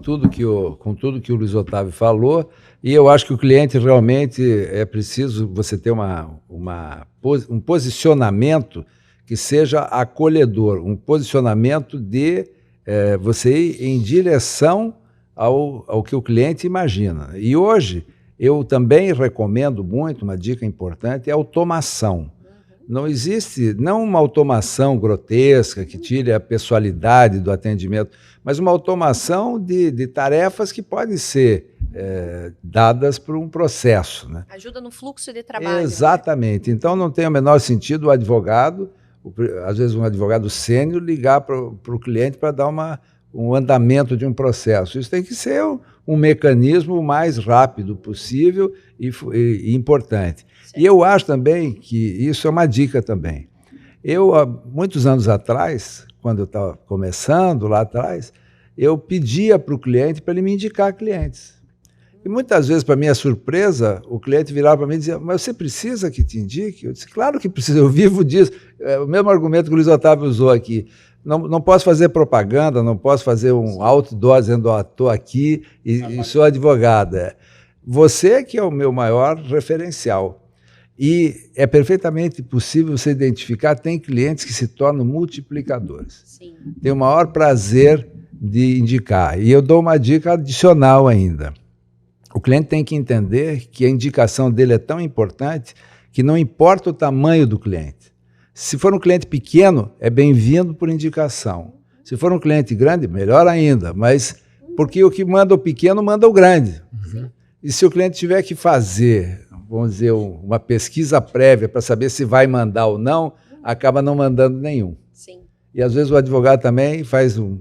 com tudo que o Luiz Otávio falou, e eu acho que o cliente realmente é preciso você ter um posicionamento que seja acolhedor, um posicionamento de você ir em direção ao que o cliente imagina. E hoje eu também recomendo muito, uma dica importante, é automação. Não existe, não uma automação grotesca que tire a pessoalidade do atendimento, mas uma automação de tarefas que podem ser dadas por um processo, né? Ajuda no fluxo de trabalho. Exatamente. Né? Então não tem o menor sentido o advogado, às vezes um advogado sênior, ligar para o cliente para dar um andamento de um processo. Isso tem que ser um mecanismo o mais rápido possível e importante. Certo. E eu acho também que isso é uma dica também. Eu, há muitos anos atrás, quando eu estava começando lá atrás, eu pedia para o cliente para ele me indicar clientes. E muitas vezes, para minha surpresa, o cliente virava para mim e dizia: mas você precisa que te indique? Eu disse: claro que precisa, eu vivo disso. É o mesmo argumento que o Luiz Otávio usou aqui. Não posso fazer propaganda, não posso fazer um outdoor dizendo: estou aqui e sou advogada. Você que é o meu maior referencial. E é perfeitamente possível você identificar, tem clientes que se tornam multiplicadores. Sim. Tenho o maior prazer de indicar. E eu dou uma dica adicional ainda. O cliente tem que entender que a indicação dele é tão importante que não importa o tamanho do cliente. Se for um cliente pequeno, é bem-vindo por indicação. Se for um cliente grande, melhor ainda, mas porque o que manda o pequeno manda o grande. Uhum. E se o cliente tiver que fazer, vamos dizer, uma pesquisa prévia para saber se vai mandar ou não, acaba não mandando nenhum. Sim. E às vezes o advogado também faz um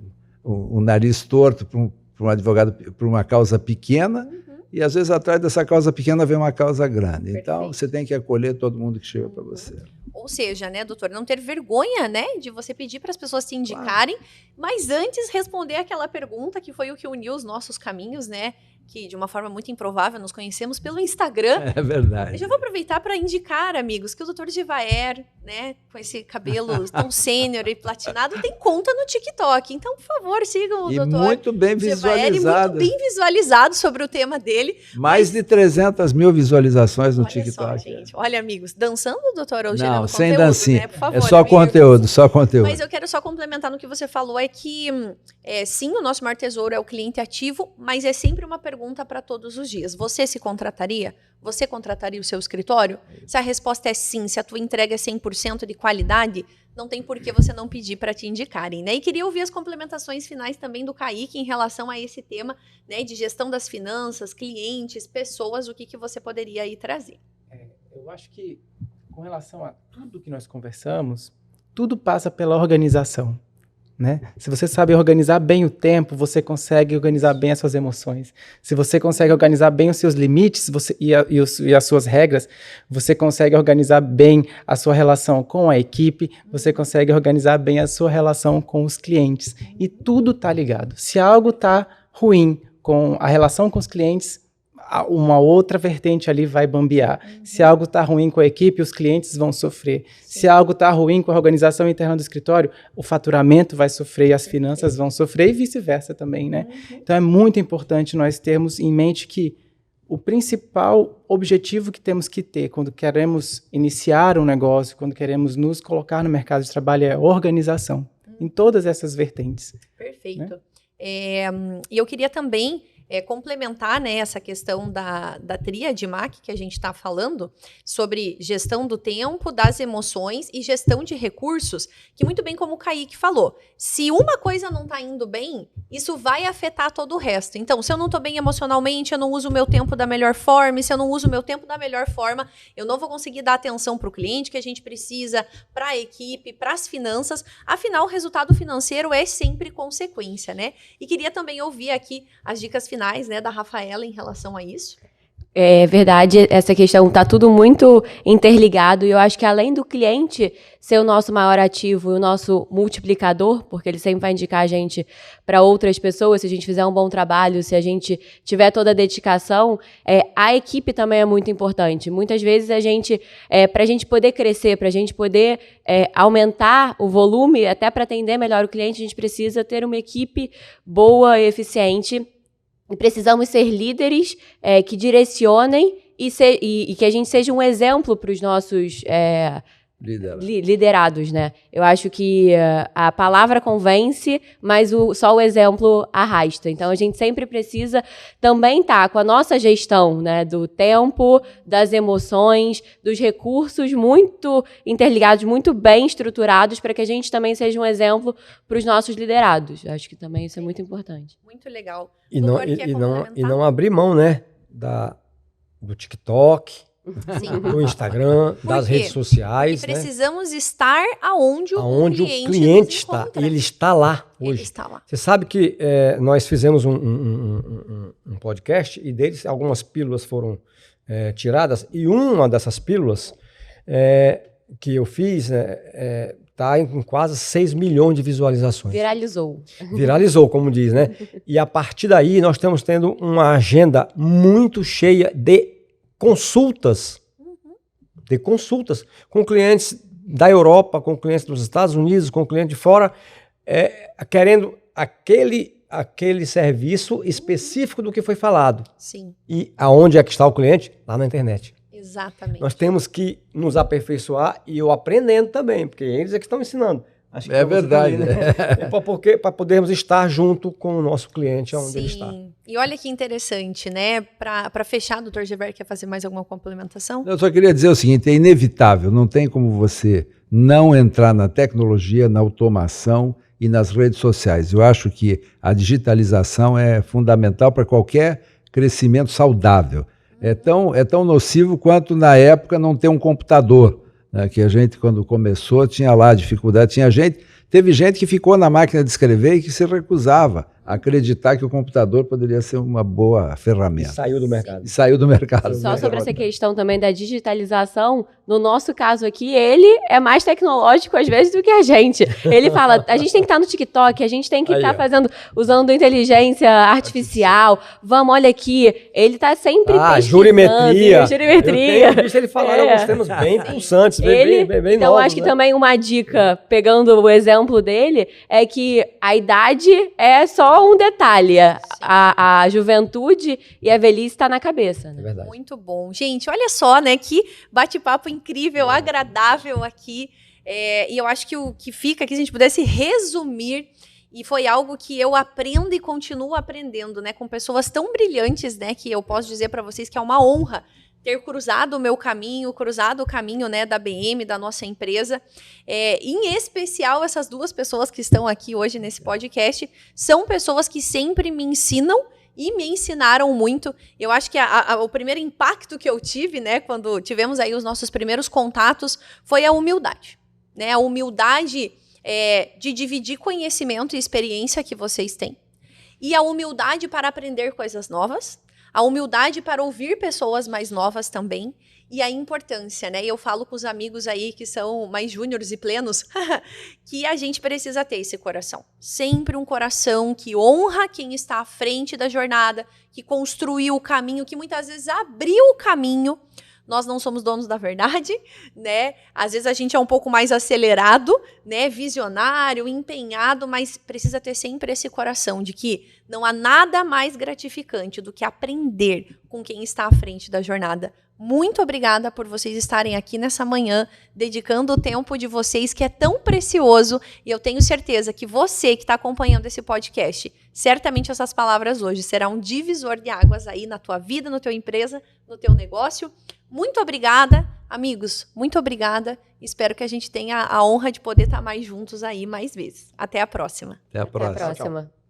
nariz torto para um advogado, para uma causa pequena, e às vezes atrás dessa causa pequena vem uma causa grande. Perfeito. Então você tem que acolher todo mundo que chega para você. Ou seja, né, doutor, não ter vergonha, né, de você pedir para as pessoas te indicarem, claro. Mas antes responder aquela pergunta que foi o que uniu os nossos caminhos, né, que de uma forma muito improvável nos conhecemos pelo Instagram. É verdade. Eu já vou aproveitar para indicar, amigos, que o Dr. Givaer, né, com esse cabelo tão sênior e platinado, tem conta no TikTok. Então, por favor, sigam o Dr. Muito bem Givaer, visualizado. muito bem visualizado sobre o tema dele. Mais de 300 mil visualizações no Olha TikTok. só, gente. Olha, amigos, dançando, doutor, ou Não, gerando sem conteúdo, dancinha. né? Por favor, É só não me conteúdo, só conteúdo. Mas eu quero só complementar no que você falou, é que sim, o nosso maior tesouro é o cliente ativo, mas é sempre uma pergunta para todos os dias. Você se contrataria? Você contrataria o seu escritório? Se a resposta é sim, se a tua entrega é 100% de qualidade, não tem por que você não pedir para te indicarem, né? E queria ouvir as complementações finais também do Kaique em relação a esse tema, né, de gestão das finanças, clientes, pessoas, o que você poderia aí trazer. Eu acho que, com relação a tudo que nós conversamos, tudo passa pela organização, né? Se você sabe organizar bem o tempo, você consegue organizar bem as suas emoções. Se você consegue organizar bem os seus limites e as suas regras, você consegue organizar bem a sua relação com a equipe, você consegue organizar bem a sua relação com os clientes. E tudo está ligado. Se algo está ruim com a relação com os clientes, uma outra vertente ali vai bambear. Se algo está ruim com a equipe, os clientes vão sofrer. Se algo está ruim com a organização interna do escritório, o faturamento vai sofrer, as finanças vão sofrer e vice-versa também, né? Então é muito importante nós termos em mente que o principal objetivo que temos que ter quando queremos iniciar um negócio, quando queremos nos colocar no mercado de trabalho é organização, em todas essas vertentes. Perfeito. Né? E eu queria também complementar, né, essa questão da tríade MAC que a gente está falando, sobre gestão do tempo, das emoções e gestão de recursos, que muito bem como o Kaique falou, se uma coisa não está indo bem, isso vai afetar todo o resto. Então, se eu não estou bem emocionalmente, eu não uso o meu tempo da melhor forma, e se eu não uso o meu tempo da melhor forma, eu não vou conseguir dar atenção para o cliente que a gente precisa, para a equipe, para as finanças. Afinal, o resultado financeiro é sempre consequência, né? E queria também ouvir aqui as dicas finais, né, da Rafaela em relação a isso. É verdade, essa questão está tudo muito interligado e eu acho que além do cliente ser o nosso maior ativo e o nosso multiplicador, porque ele sempre vai indicar a gente para outras pessoas, se a gente fizer um bom trabalho, se a gente tiver toda a dedicação, a equipe também é muito importante. Muitas vezes para a gente poder crescer, para a gente poder aumentar o volume, até para atender melhor o cliente, a gente precisa ter uma equipe boa e eficiente. E precisamos ser líderes que direcionem e que a gente seja um exemplo para os nossos liderados, né? Eu acho que a palavra convence, mas só o exemplo arrasta. Então, a gente sempre precisa também estar com a nossa gestão, né, do tempo, das emoções, dos recursos muito interligados, muito bem estruturados, para que a gente também seja um exemplo para os nossos liderados. Eu acho que também isso é muito importante. Muito legal. E não abrir mão, né, do TikTok, Sim. do Instagram, das redes sociais. E precisamos estar aonde o cliente está. Ele está lá hoje. Ele está lá. Você sabe que nós fizemos um podcast e deles algumas pílulas foram tiradas. E uma dessas pílulas que eu fiz está em quase 6 milhões de visualizações. Viralizou, como diz, né? E a partir daí nós estamos tendo uma agenda muito cheia de consultas com clientes da Europa, com clientes dos Estados Unidos, com clientes de fora, querendo aquele serviço específico do que foi falado. Sim. E aonde é que está o cliente? Lá na internet. Exatamente. Nós temos que nos aperfeiçoar e eu aprendendo também, porque eles é que estão ensinando. Acho que verdade. Também, né? Para podermos estar junto com o nosso cliente onde ele está. E olha que interessante, né? Para fechar, doutor Givaer, quer fazer mais alguma complementação? Eu só queria dizer o seguinte, é inevitável, não tem como você não entrar na tecnologia, na automação e nas redes sociais. Eu acho que a digitalização é fundamental para qualquer crescimento saudável. É tão nocivo quanto na época não ter um computador, né, que a gente, quando começou, tinha lá dificuldade. Teve gente que ficou na máquina de escrever e que se recusava acreditar que o computador poderia ser uma boa ferramenta. Saiu do mercado. E saiu do mercado. Só sobre essa questão também da digitalização, no nosso caso aqui, ele é mais tecnológico às vezes do que a gente. Ele fala, a gente tem que estar no TikTok, a gente tem que estar usando inteligência artificial. Vamos, olha aqui, ele está sempre pesquisando. Jurimetria. Jurimetria. Eu tenho visto ele falar alguns temas bem pulsantes, bem então, novos, acho que né? também uma dica, pegando o exemplo dele, é que a idade é só um detalhe. A juventude e a velhice está na cabeça. Né? É verdade. Muito bom. Gente, olha só, né? Que bate-papo incrível, agradável aqui. E eu acho que o que fica aqui, se a gente pudesse resumir, e foi algo que eu aprendo e continuo aprendendo, né? Com pessoas tão brilhantes, né? Que eu posso dizer para vocês que é uma honra ter cruzado o meu caminho, cruzado o caminho, né, da BM, da nossa empresa. Em especial, essas duas pessoas que estão aqui hoje nesse podcast são pessoas que sempre me ensinam e me ensinaram muito. Eu acho que o primeiro impacto que eu tive, né, quando tivemos aí os nossos primeiros contatos, foi a humildade. Né? A humildade de dividir conhecimento e experiência que vocês têm. E a humildade para aprender coisas novas. A humildade para ouvir pessoas mais novas também, e a importância, né? Eu falo com os amigos aí que são mais júniores e plenos, que a gente precisa ter esse coração. Sempre um coração que honra quem está à frente da jornada, que construiu o caminho, que muitas vezes abriu o caminho. Nós não somos donos da verdade, né? Às vezes a gente é um pouco mais acelerado, né? Visionário, empenhado, mas precisa ter sempre esse coração de que não há nada mais gratificante do que aprender com quem está à frente da jornada. Muito obrigada por vocês estarem aqui nessa manhã, dedicando o tempo de vocês, que é tão precioso, e eu tenho certeza que você que está acompanhando esse podcast, certamente essas palavras hoje serão um divisor de águas aí na tua vida, na tua empresa, no teu negócio. Muito obrigada, amigos, muito obrigada. Espero que a gente tenha a honra de poder estar mais juntos aí mais vezes. Até a próxima. Até a próxima. Até a próxima.